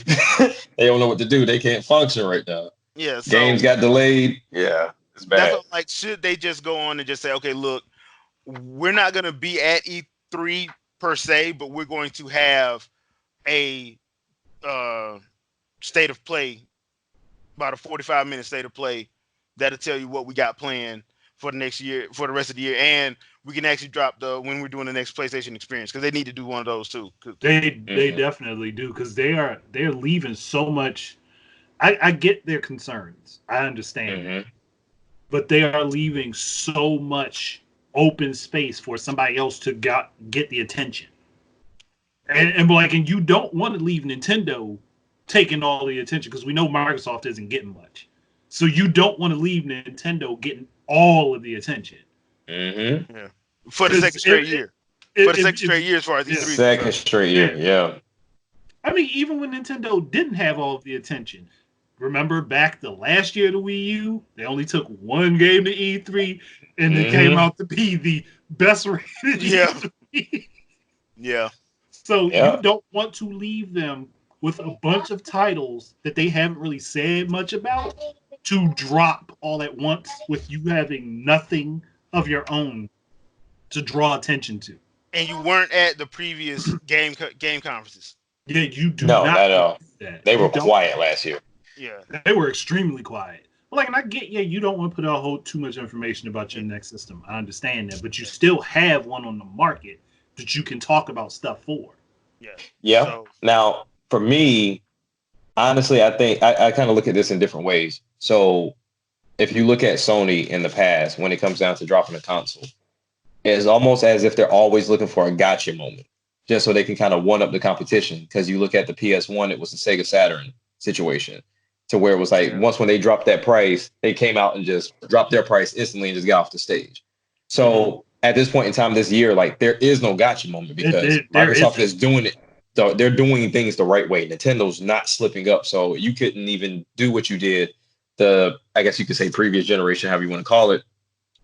don't know what to do. They can't function right now. Yeah, so games got delayed. Yeah, it's bad. That's should they just go on and just say, okay, look, we're not going to be at E3 per se, but we're going to have a state of play, about a 45-minute state of play that'll tell you what we got planned for the next year, for the rest of the year, and we can actually drop when we're doing the next PlayStation experience, because they need to do one of those too. They definitely do, because they're leaving so much. I get their concerns. I understand, but they are leaving so much open space for somebody else to get the attention. And you don't want to leave Nintendo taking all the attention, because we know Microsoft isn't getting much. So you don't want to leave Nintendo getting all of the attention. Yeah. For the second straight year. For the second straight year as far as E3. Second straight year, yeah. I mean, even when Nintendo didn't have all of the attention. Remember back the last year of the Wii U, they only took one game to E3, and it came out to be the best rated E3. Yeah. So you don't want to leave them with a bunch of titles that they haven't really said much about to drop all at once, with you having nothing of your own to draw attention to. And you weren't at the previous game conferences. Yeah, you do not. No, not at all. They were quiet last year. Yeah. They were extremely quiet. And I get, you don't want to put out too much information about your next system. I understand that, but you still have one on the market that you can talk about stuff for. Yeah. Yeah. So, now, for me, honestly, I think I kind of look at this in different ways. So if you look at Sony in the past, when it comes down to dropping a console, it's almost as if they're always looking for a gotcha moment, just so they can kind of one up the competition. Because you look at the PS1, it was the Sega Saturn situation, to where it was like, once when they dropped that price, they came out and just dropped their price instantly and just got off the stage. So at this point in time this year, there is no gotcha moment, because Microsoft is doing it. they're doing things the right way. Nintendo's not slipping up, so you couldn't even do what you did I guess you could say previous generation, however you want to call it,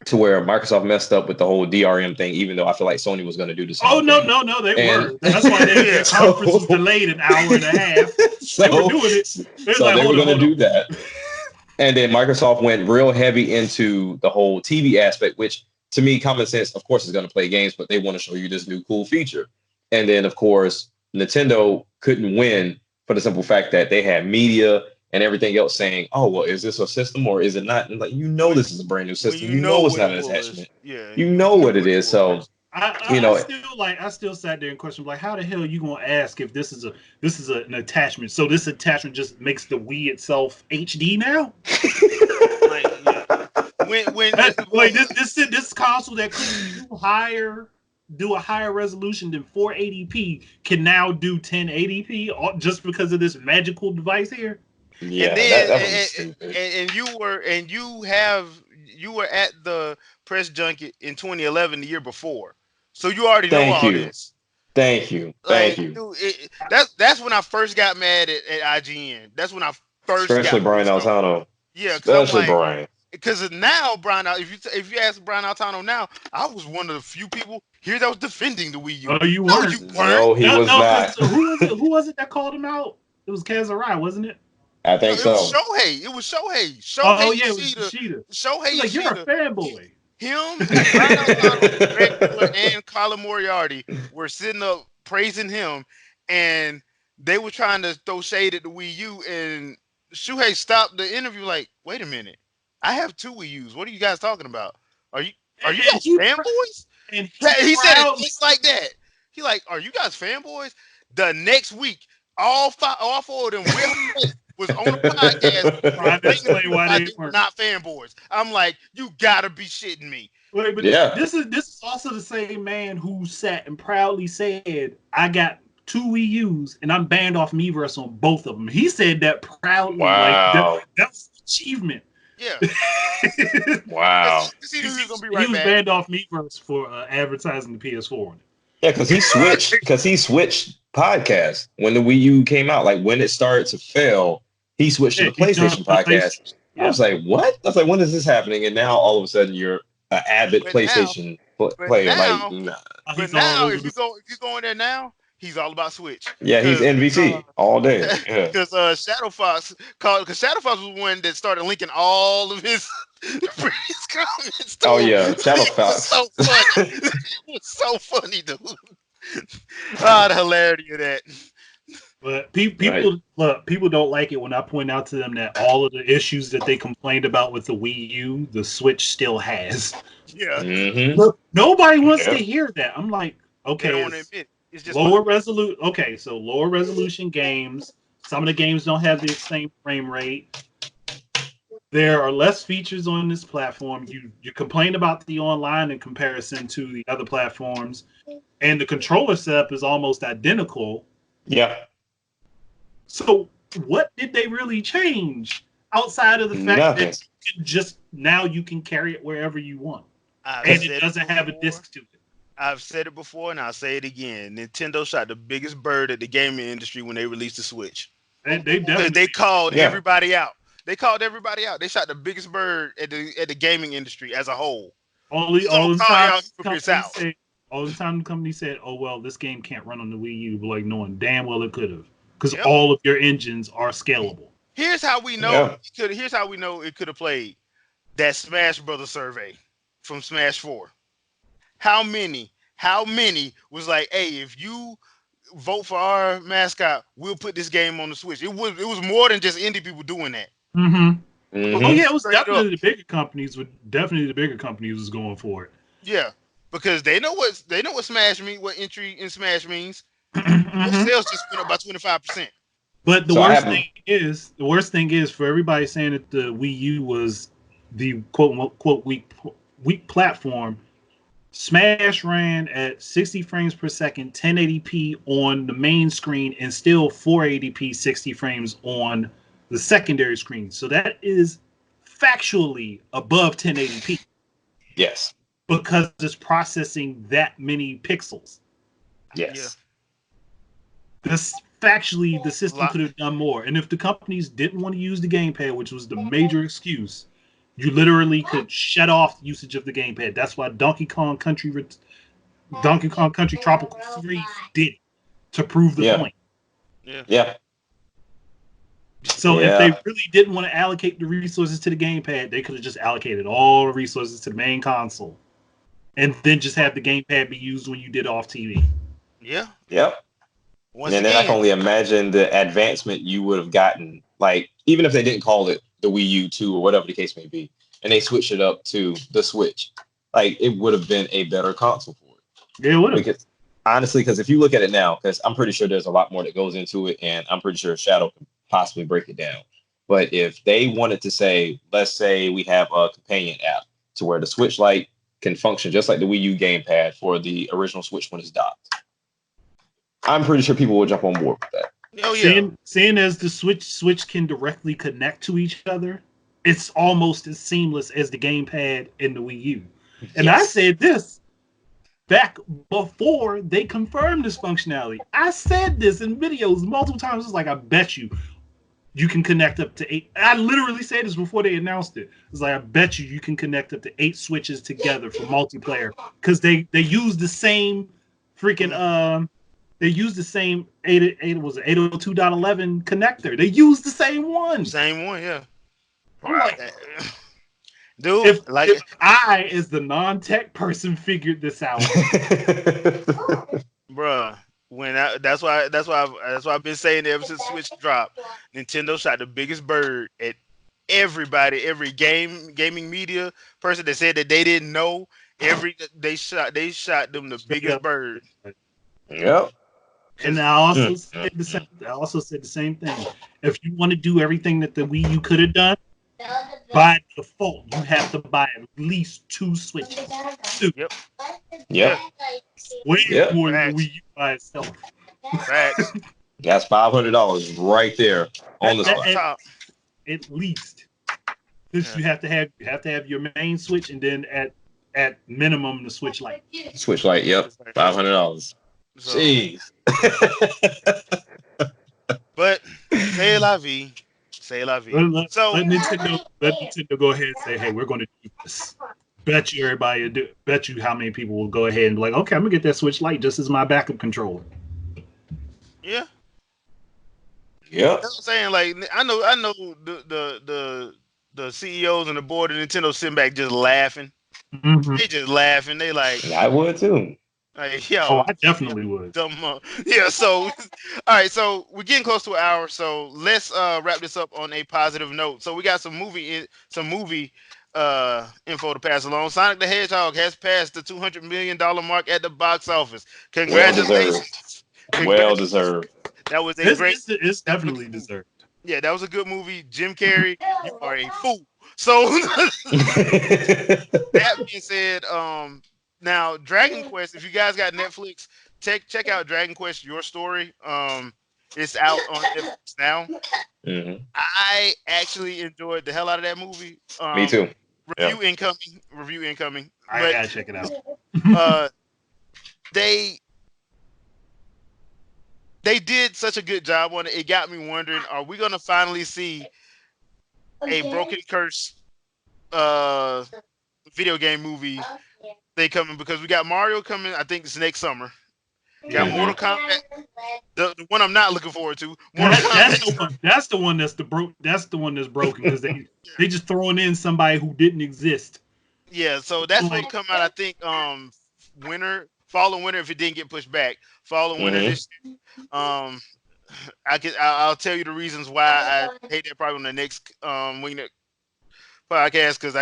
to where Microsoft messed up with the whole DRM thing, even though I feel like Sony was going to do the same Oh, no, thing. they were. That's why their conference was delayed an hour and a half. They were doing it. They were going to do that. And then Microsoft went real heavy into the whole TV aspect, which to me, common sense, of course, is going to play games, but they want to show you this new cool feature. And then, of course, Nintendo couldn't win for the simple fact that they had media and everything else saying, "Oh, well, is this a system or is it not?" And like, this is a brand new system. You know it's not an attachment. Yeah, you know what it is. So I still sat there and questioned, like, how the hell are you gonna ask if this is an attachment? So this attachment just makes the Wii itself HD now? This console that couldn't do a higher resolution than 480p can now do 1080p just because of this magical device here. Yeah, and then and you were at the press junket in 2011, the year before, so you already know all this. Thank you. Dude, that's when I first got mad at IGN. That's when I first especially Brian Altano. Yeah, especially Brian. Because now Brian, if you ask Brian Altano now, I was one of the few people here that was defending the Wii U. Oh, you weren't. No, he was not. So who was it that called him out? It was Kazurai, wasn't it? I think so. It was Shohei. Oh yeah, it was Yoshida. Shohei like, Yoshida. You're a fanboy. Him, Brian Altano, and Colin Moriarty were sitting up praising him, and they were trying to throw shade at the Wii U, and Shuhei stopped the interview like, "Wait a minute, I have 2 Wii U's. What are you guys talking about? Are you guys fanboys?" And he said it just like that. He like, "Are you guys fanboys?" The next week, all 4 of them was on the podcast. Trying to explain why they were not fanboys. I'm like, you gotta be shitting me. Wait, but this is also the same man who sat and proudly said, "I got 2 Wii U's and I'm banned off Miiverse on both of them." He said that proudly. Wow. Like that's an achievement. Yeah. Wow. He was banned off Miiverse for advertising the PS4. Yeah, because he switched podcasts when the Wii U came out. Like when it started to fail, he switched to the PlayStation podcast. I was like, what? I was like, when is this happening? And now all of a sudden you're an avid PlayStation player. Now, but now, if you go in there now, he's all about Switch. Yeah, he's NVT all day. Because Shadow Fox was one that started linking all of his previous comments. Oh yeah, Shadow Fox. So funny. It was so funny, dude. The hilarity of that. But people don't like it when I point out to them that all of the issues that they complained about with the Wii U, the Switch still has. Yeah. Mm-hmm. Look, nobody wants to hear that. I'm like, okay, they don't want to admit. It's just lower resolution. Okay, so lower resolution games. Some of the games don't have the same frame rate. There are less features on this platform. You complain about the online in comparison to the other platforms, and the controller setup is almost identical. Yeah. So what did they really change outside of the fact that you can carry it wherever you want, and it doesn't have a disc to it? I've said it before and I'll say it again. Nintendo shot the biggest bird at the gaming industry when they released the Switch. They called everybody out. They called everybody out. They shot the biggest bird at the gaming industry as a whole. All the time the company said, "Oh well, this game can't run on the Wii U," but like knowing damn well it could have, because all of your engines are scalable. Here's how we know. Here's how we know it could have played. That Smash Brothers survey from Smash 4. How many was like, "Hey, if you vote for our mascot, we'll put this game on the Switch." It was more than just indie people doing that. Mm-hmm. Mm-hmm. Oh yeah, it was definitely the bigger companies. Was going for it. Yeah, because they know what Smash means, what entry in Smash means. Sales just went up by 25%. But the worst thing is for everybody saying that the Wii U was the quote unquote weak platform. Smash ran at 60 frames per second, 1080p on the main screen, and still 480p 60 frames on the secondary screen. So that is factually above 1080p. Yes. Because it's processing that many pixels. Yes. This factually, the system could have done more. And if the companies didn't want to use the gamepad, which was the major excuse, you literally could shut off usage of the gamepad. That's why Donkey Kong Country Tropical Freeze did it, to prove the point. Yeah. So if they really didn't want to allocate the resources to the gamepad, they could have just allocated all the resources to the main console, and then just have the gamepad be used when you did off TV. Yeah. Yep. And then I can only imagine the advancement you would have gotten. Like, even if they didn't call it the Wii U 2 or whatever the case may be, and they switched it up to the Switch, like, it would have been a better console for it. Yeah, it would have. Because, honestly, because if you look at it now, because I'm pretty sure there's a lot more that goes into it, and I'm pretty sure Shadow can possibly break it down. But if they wanted to say, let's say we have a companion app to where the Switch Lite can function just like the Wii U gamepad for the original Switch when it's docked, I'm pretty sure people will jump on board with that. Oh, yeah. Seeing as the Switch can directly connect to each other, it's almost as seamless as the gamepad and the Wii U. And I said this back before they confirmed this functionality. I said this in videos multiple times. It's like, I bet you can connect up to 8. I literally said this before they announced it. It's like, I bet you can connect up to 8 Switches together for multiplayer, because they use the same freaking they use the same 802.11 connector. They use the same one. Same one, yeah. I'm like, dude, if I, as the non-tech person, figured this out, bruh. That's why I've been saying ever since Switch dropped, Nintendo shot the biggest bird at everybody, every gaming media person that said that they didn't know. They shot them the biggest bird. Yep. And I also said the same thing. If you want to do everything that the Wii U could have done, by default, you have to buy at least 2 Switches. 2. Yep. Way more than the Wii U by itself. Facts. That's $500 right there on the spot. At least. Because you have to have your main Switch, and then at minimum the Switch Lite. Switch Lite, yep. $500. So. Jeez. But say la vie. Let Nintendo go ahead and say, hey, we're going to do this. Bet you how many people will go ahead and be like, okay, I'm gonna get that Switch Lite just as my backup controller. Yeah. Yeah. That's what I'm saying. Like, I know the CEOs and the board of Nintendo sitting back just laughing. Mm-hmm. They just laughing. They like, I would too. Like, yo, I definitely would. Yeah, so all right, so we're getting close to an hour, so let's wrap this up on a positive note. So we got some movie info to pass along. Sonic the Hedgehog has passed the $200 million mark at the box office. Congratulations. Well deserved. That was it's definitely deserved. Yeah, that was a good movie. Jim Carrey, you are a fool. So that being said, now, Dragon Quest, if you guys got Netflix, check out Dragon Quest Your Story. It's out on Netflix now. Mm-hmm. I actually enjoyed the hell out of that movie. Me too. Review incoming. I gotta check it out. They did such a good job on it. It got me wondering, are we gonna finally see a Broken Curse video game movie? They coming, because we got Mario coming. I think it's next summer. We got Mortal Kombat. The one I'm not looking forward to. That's the one that's broken because they just throwing in somebody who didn't exist. Yeah, so that's going to come out. I think fall and winter if it didn't get pushed back. Fall and winter this year. I'll tell you the reasons why I hate that probably on the next Wingin podcast, because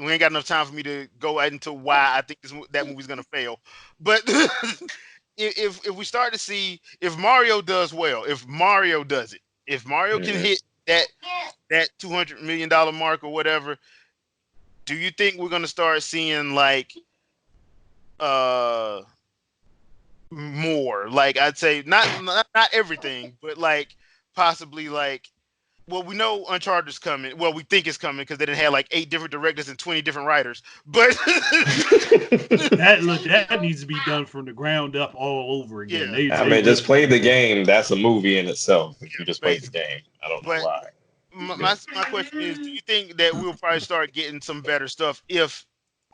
we ain't got enough time for me to go into why I think that movie's gonna fail. But if we start to see, if Mario does well, if Mario does it, if Mario can hit that $200 million mark or whatever, do you think we're gonna start seeing like more? Like, I'd say not everything, but like possibly like Well, we know Uncharted's coming. Well, we think it's coming because they didn't have like 8 different directors and 20 different writers. But That needs to be done from the ground up all over again. yeah, I They mean, really just play the game. That's a movie in itself. If you just play the basically. game, I don't know But why. my question is, do you think that we'll probably start getting some better stuff if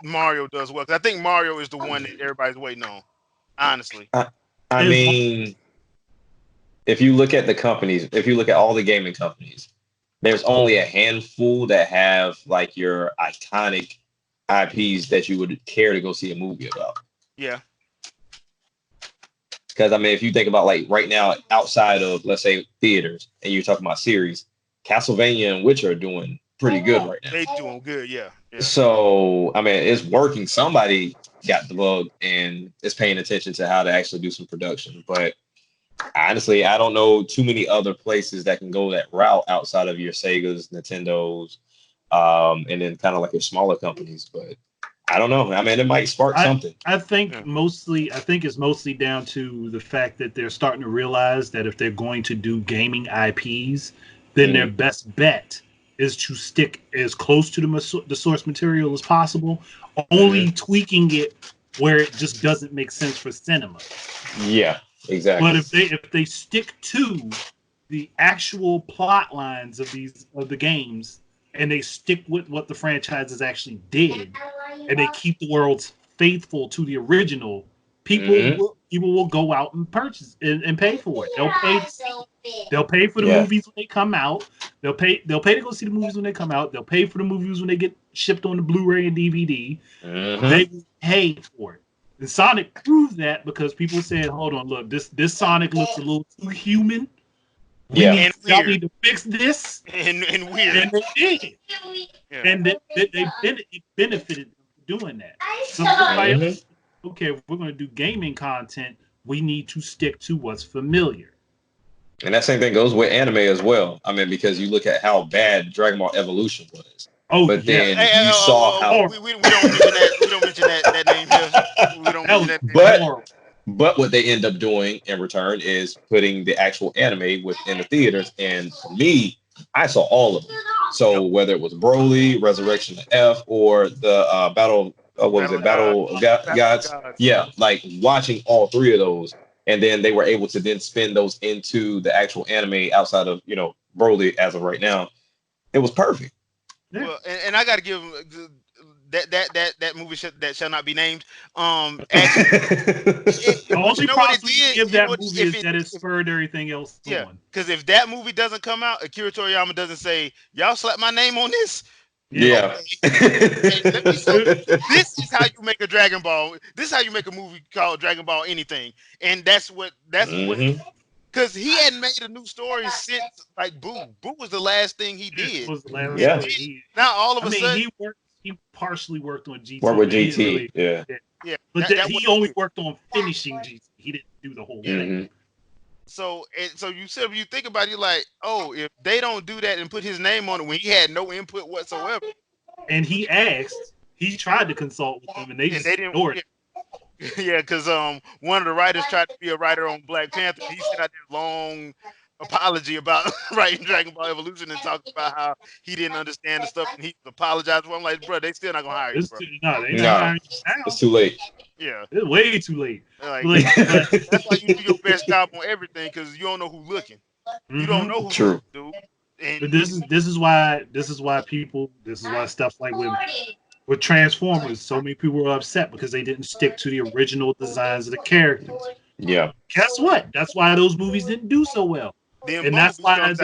Mario does well? 'Cause I think Mario is the one that everybody's waiting on. Honestly, I, I is mean, if you look at the companies, if you look at all the gaming companies, there's only a handful that have like your iconic IPs that you would care to go see a movie about. yeah, Because I mean, if you think about like right now, outside of let's say theaters, and you're talking about series, Castlevania and Witcher are doing pretty good right now. they doing good. Yeah, yeah. So I mean, it's working. Somebody got the bug and is paying attention to how to actually do some production. But honestly, I don't know too many other places that can go that route outside of your Segas, Nintendos, and then kind of like your smaller companies. But I don't know. I mean, it might spark something. I think Yeah. it's mostly down to the fact that they're starting to realize that if they're going to do gaming IPs, then their best bet is to stick as close to the source material as possible, only tweaking it where it just doesn't make sense for cinema. Yeah, exactly. But if they stick to the actual plot lines of the games and they stick with what the franchises actually did and they keep the worlds faithful to the original, people will go out and purchase and pay for it. They'll pay for the movies when they come out. They'll pay to go see the movies when they come out. They'll pay for the movies when they get shipped on the Blu-ray and DVD. They will pay for it. And Sonic proved that because people said, "Hold on, look, this Sonic looks a little too human. Y'all need to fix this." And weird. And they did. Yeah. And it benefited them for doing that. So everybody else, okay, if we're going to do gaming content, we need to stick to what's familiar. And that same thing goes with anime as well. I mean, because you look at how bad Dragon Ball Evolution was. Oh, but yeah. then you saw how. We don't mention that. We don't mention that name here. We don't mention that. But what they end up doing in return is putting the actual anime within the theaters. And for me, I saw all of them. So whether it was Broly, Resurrection of F, or the Battle, what was it, Battle of Gods? Yeah, like watching all three of those. And then they were able to then spin those into the actual anime outside of, Broly as of right now. It was perfect. Well, and I got to give that movie that shall not be named. Actually, the only problem you give that movie is that it spurred everything else on. Because if that movie doesn't come out, Akira Toriyama doesn't say, "Y'all slap my name on this." Yeah. Okay, this is how you make a Dragon Ball. This is how you make a movie called Dragon Ball anything, and that's what. Because he hadn't made a new story since like Boo. Boo was the last thing he did. Was the last thing. Now all of a sudden he partially worked on GT. Worked with GT, yeah. But he only worked on finishing GT. He didn't do the whole thing. So you said when you think about it, you're like, oh, if they don't do that and put his name on it when he had no input whatsoever. And he tried to consult with them, and they just ignored it. Yeah, because one of the writers tried to be a writer on Black Panther. He sent out this long apology about writing Dragon Ball Evolution and talked about how he didn't understand the stuff and he apologized for. I'm like, bro, they still not gonna hire you, bro. It's too late. Yeah, it's way too late. Like, that's why you do your best job on everything because you don't know who's looking. You don't know who's looking, dude. And but this is why stuff like with Transformers, so many people were upset because they didn't stick to the original designs of the characters. Yeah. Guess what? That's why those movies didn't do so well. And that's why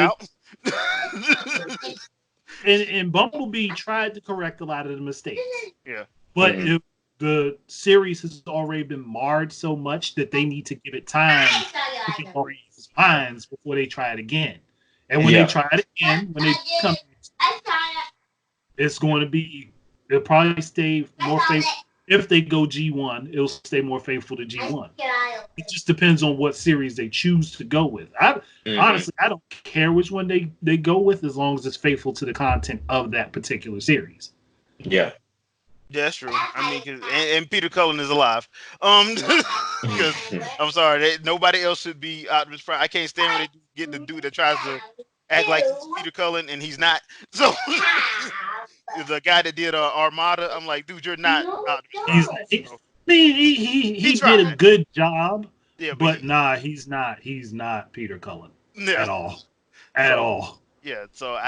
and Bumblebee tried to correct a lot of the mistakes. Yeah. But if the series has already been marred so much that they need to give it time to get people's minds before they try it again. And when they try it again, when they come, it's going to be. It'll probably stay more faithful. If they go G1, it'll stay more faithful to G1. It just depends on what series they choose to go with. Honestly, I don't care which one they go with as long as it's faithful to the content of that particular series. Yeah. Yeah, that's true. I mean, and Peter Cullen is alive. Because I'm sorry, nobody else should be Optimus Prime. I can't stand when they get the dude that tries to act like he's Peter Cullen and he's not. So the guy that did Armada, I'm like, dude, you're not Peter He's Cullen. he, So he he did a tried. good job, Yeah, but but nah, he's not Peter Cullen yeah. at all. At So all. yeah, so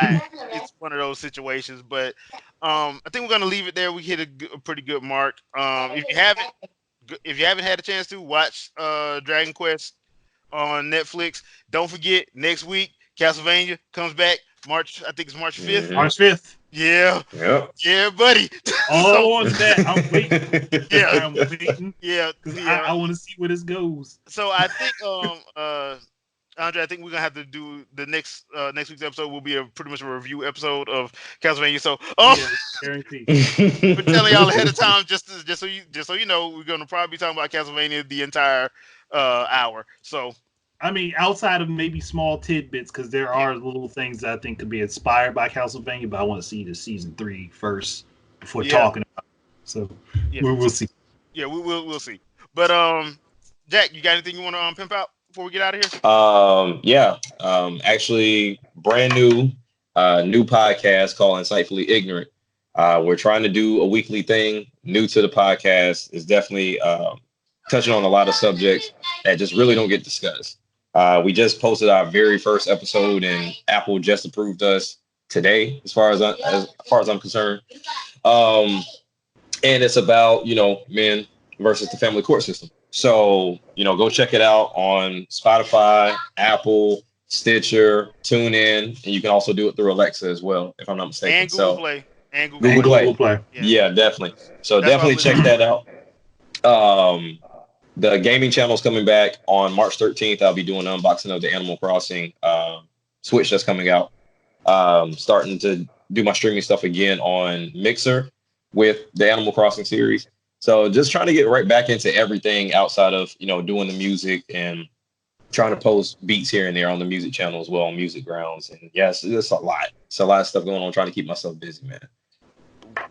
it's one of those situations. But I think we're gonna leave it there. We hit a pretty good mark. If you haven't had a chance to watch Dragon Quest on Netflix, don't forget next week Castlevania comes back March. I think it's March 5th. Mhm. March 5th. Yeah, Yep. yeah, buddy. So All on that. I'm waiting. yeah, I'm waiting yeah, because yeah. I want to see where this goes. So I think Andre, I think we're gonna have to do the next week's episode will be a pretty much a review episode of Castlevania. So Yeah, guarantee. we're telling y'all ahead of time just so you know we're gonna probably be talking about Castlevania the entire hour. So I mean, outside of maybe small tidbits, because there yeah, are little things that I think could be inspired by Castlevania, but I want to see the season 3 first before yeah, talking about it. So yeah, we'll see. yeah. We'll see. But Jack, you got anything you want to pimp out before we get out of here? Yeah. Actually, brand new podcast called Insightfully Ignorant. We're trying to do a weekly thing. New to the podcast is definitely touching on a lot of subjects that just really don't get discussed. We just posted our very first episode, and Apple just approved us today, as far as I'm concerned. Um, and it's about men versus the family court system. So go check it out on Spotify, Apple, Stitcher, TuneIn, and you can also do it through Alexa as well, if I'm not mistaken. And Google So Play. And Google Google Play. Play. Google Play. Yeah. Yeah, definitely. So That's why I definitely was check listening. that out. The gaming channel is coming back on March 13th. I'll be doing an unboxing of the Animal Crossing Switch that's coming out. Starting to do my streaming stuff again on Mixer with the Animal Crossing series. So just trying to get right back into everything outside of doing the music and trying to post beats here and there on the music channel as well on Music Grounds. And yes, it's a lot. It's a lot of stuff going on. Trying to keep myself busy, man.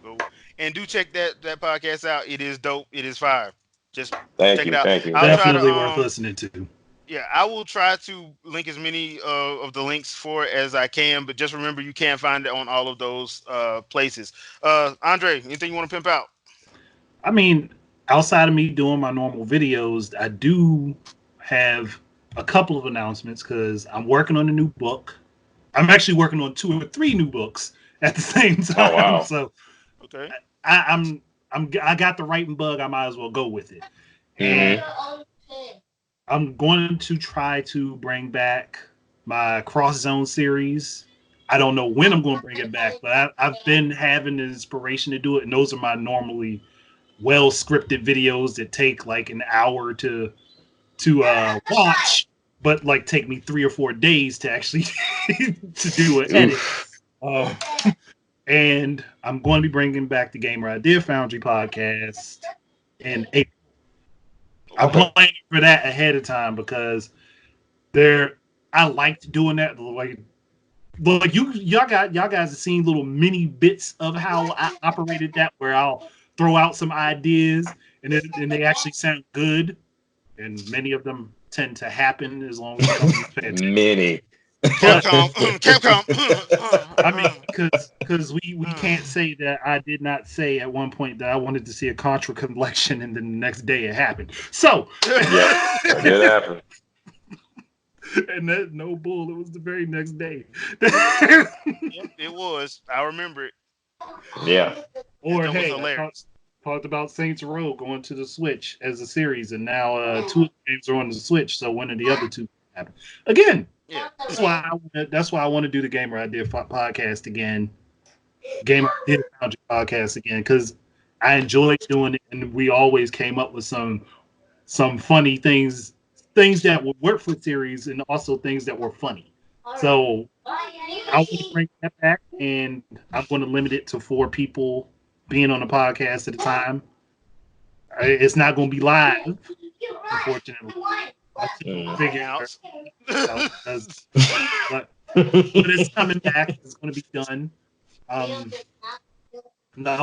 Go. And do check that podcast out. It is dope. It is fire. Just Thank check it you, out. thank you. I'll try to Definitely worth listening to. yeah, I will try to link as many of the links for it as I can, but just remember you can't find it on all of those places. Andre, anything you want to pimp out? I mean, outside of me doing my normal videos, I do have a couple of announcements because I'm working on a new book. I'm actually working on 2 or 3 new books at the same time. Oh, wow. So Okay. I got the writing bug. I might as well go with it. Mhm. And I'm going to try to bring back my Cross Zone series. I don't know when I'm going to bring it back, but I've been having the inspiration to do it, and those are my normally well scripted videos that take like an hour to watch, but like take me 3 or 4 days to actually to do an edit. And I'm going to be bringing back the Gamer Idea Foundry podcast in April. I'm planning for that ahead of time because I liked doing that. Like y'all guys have seen little mini bits of how I operated that, where I'll throw out some ideas and they actually sound good, and many of them tend to happen as long as the company's paying attention. Many. Capcom. I mean, because we can't say that I did not say at one point that I wanted to see a Contra collection, and then the next day it happened. So Yeah, that did happen. And that no bull, it was the very next day. Yep, it was. I remember it. Yeah. Or That was hey, hilarious. talked about Saints Row going to the Switch as a series, and now 2 of the games are on the Switch. So when are the other 2 happen? Again, Yeah. that's why I want to do the Gamer Idea podcast again. Gamer Idea Foundry podcast again, because I enjoyed doing it, and we always came up with some funny things that would work for series, and also things that were funny. So I want to bring that back, and I'm going to limit it to 4 people being on the podcast at a time. It's not going to be live, unfortunately. Figure out, but it's coming back. It's going to be done. I'll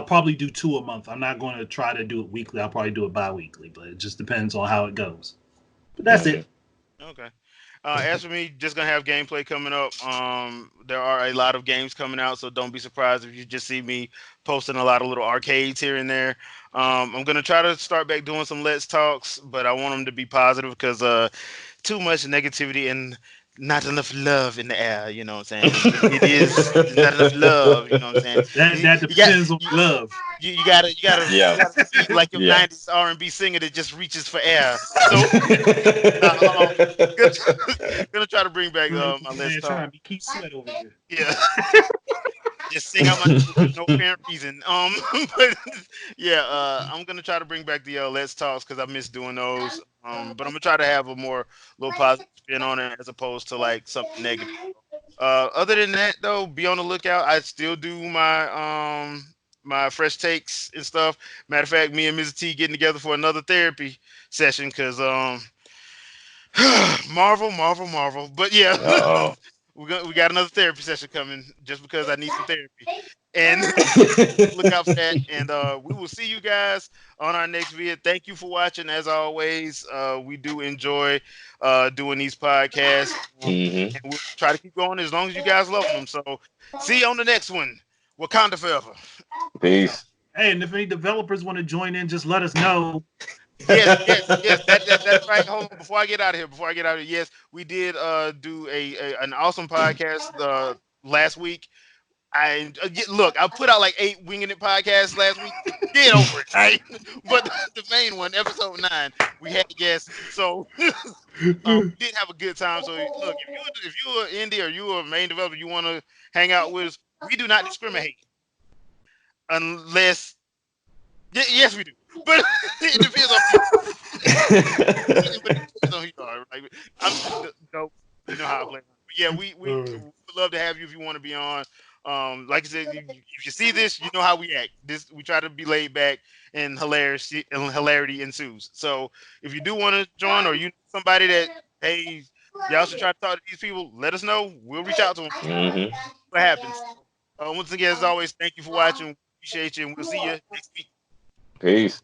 probably do 2 a month. I'm not going to try to do it weekly. I'll probably do it bi-weekly, but it just depends on how it goes. But that's it. Okay. As for me, just gonna have gameplay coming up. There are a lot of games coming out, so don't be surprised if you just see me posting a lot of little arcades here and there. I'm gonna try to start back doing some Let's Talks, but I want them to be positive because too much negativity and not enough love in the air. You know what I'm saying? It is not enough love. You know what I'm saying? That You got depends on love. you gotta be like your Yeah. '90s R&B singer that just reaches for air. So gonna, gonna try to bring back my Let's Man, Talk. trying to be Keith Sweat over here. Yeah, just sing out my nose for no apparent reason. But yeah, I'm gonna try to bring back the Let's Talks because I miss doing those. But I'm gonna try to have a more little positive spin on it as opposed to like something negative. Other than that, though, be on the lookout. I still do my fresh takes and stuff. Matter of fact, me and Mrs. T getting together for another therapy session because Marvel. But yeah, Uh-oh. we got another therapy session coming just because I need some therapy. And look out for that. And we will see you guys on our next video. Thank you for watching. As always, we do enjoy doing these podcasts. Hmm. And we'll try to keep going as long as you guys love them. So see you on the next one. Wakanda forever. Peace out. Peace. Hey, and if any developers want to join in, just let us know. Yes. That's right. Hold on, before I get out of here, yes, we did do an awesome podcast last week. Look, I put out like 8 winging it podcasts last week. Get over it, right? But the main one, episode 9, we had guests, so we did have a good time. So look, if you're indie or you're a main developer, you want to hang out with us, we do not discriminate unless yes we do, but it depends on but it depends on who you are. Like, I'm just dope. You know how I play. But yeah, we would love to have you if you want to be on. Like I said, if you see this, you know how we act. This we try to be laid back and hilarity ensues. So if you do want to join, or you know somebody that hey, y'all should try to talk to these people, let us know. We'll reach out to them. Hmm. What happens? Once again, as always, thank you for watching. Appreciate you, and we'll see you next week. Peace.